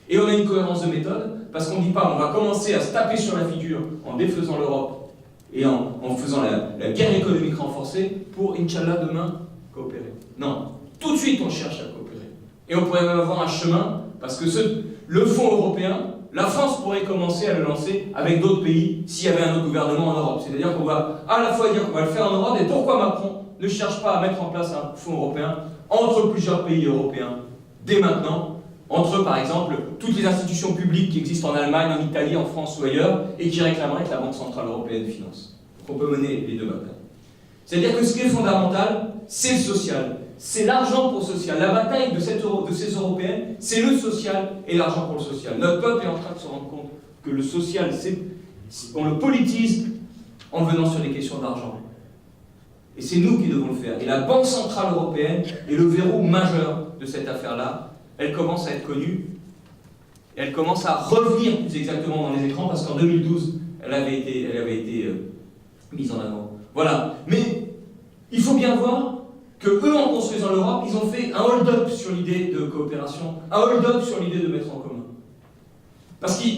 G: Et on a une cohérence de méthode parce qu'on ne dit pas on va commencer à se taper sur la figure en défaisant l'Europe et en faisant la guerre économique renforcée pour, Inch'Allah, demain, coopérer. Non, tout de suite on cherche à coopérer. Et on pourrait même avoir un chemin, parce que le fonds européen, la France pourrait commencer à le lancer avec d'autres pays s'il y avait un autre gouvernement en Europe. C'est-à-dire qu'on va à la fois dire qu'on va le faire en Europe, et pourquoi Macron ne cherche pas à mettre en place un fonds européen entre plusieurs pays européens dès maintenant, entre par exemple toutes les institutions publiques qui existent en Allemagne, en Italie, en France ou ailleurs, et qui réclameraient que la Banque Centrale Européenne finance. Donc on peut mener les deux batailles. C'est-à-dire que ce qui est fondamental, c'est le social. C'est l'argent pour le social. La bataille de ces européennes, c'est le social et l'argent pour le social. Notre peuple est en train de se rendre compte que le social, on le politise en venant sur les questions d'argent. Et c'est nous qui devons le faire. Et la Banque Centrale Européenne est le verrou majeur de cette affaire-là. Elle commence à être connue. Et elle commence à revenir plus exactement dans les écrans parce qu'en 2012, elle avait été mise en avant. Voilà. Mais il faut bien voir que eux, en construisant l'Europe, ils ont fait un hold-up sur l'idée de coopération, un hold-up sur l'idée de mettre en commun. Parce que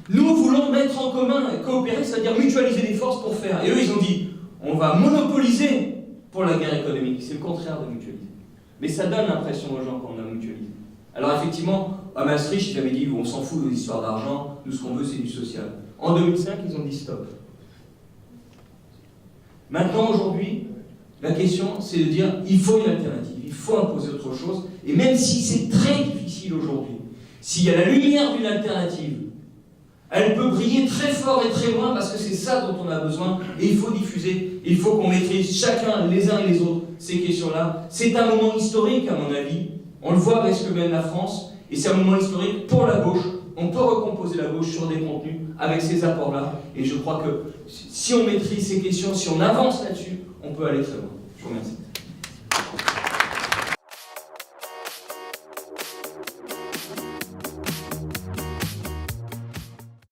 G: nous voulons mettre en commun, coopérer, c'est-à-dire mutualiser les forces pour faire. Et eux, ils ont dit, on va monopoliser pour la guerre économique. C'est le contraire de mutualiser. Mais ça donne l'impression aux gens qu'on a mutualisé. Alors effectivement, à Maastricht, ils avaient dit, on s'en fout de l'histoire d'argent, nous ce qu'on veut, c'est du social. En 2005, ils ont dit stop. Maintenant, aujourd'hui, la question, c'est de dire, il faut une alternative, il faut imposer autre chose, et même si c'est très difficile aujourd'hui, s'il y a la lumière d'une alternative, elle peut briller très fort et très loin parce que c'est ça dont on a besoin, et il faut diffuser, il faut qu'on maîtrise chacun, les uns et les autres, ces questions-là. C'est un moment historique, à mon avis, on le voit avec ce que mène la France, et c'est un moment historique pour la gauche. On peut recomposer la gauche sur des contenus avec ces apports-là, et je crois que si on maîtrise ces questions, si on avance là-dessus, on peut aller très loin. Je vous remercie.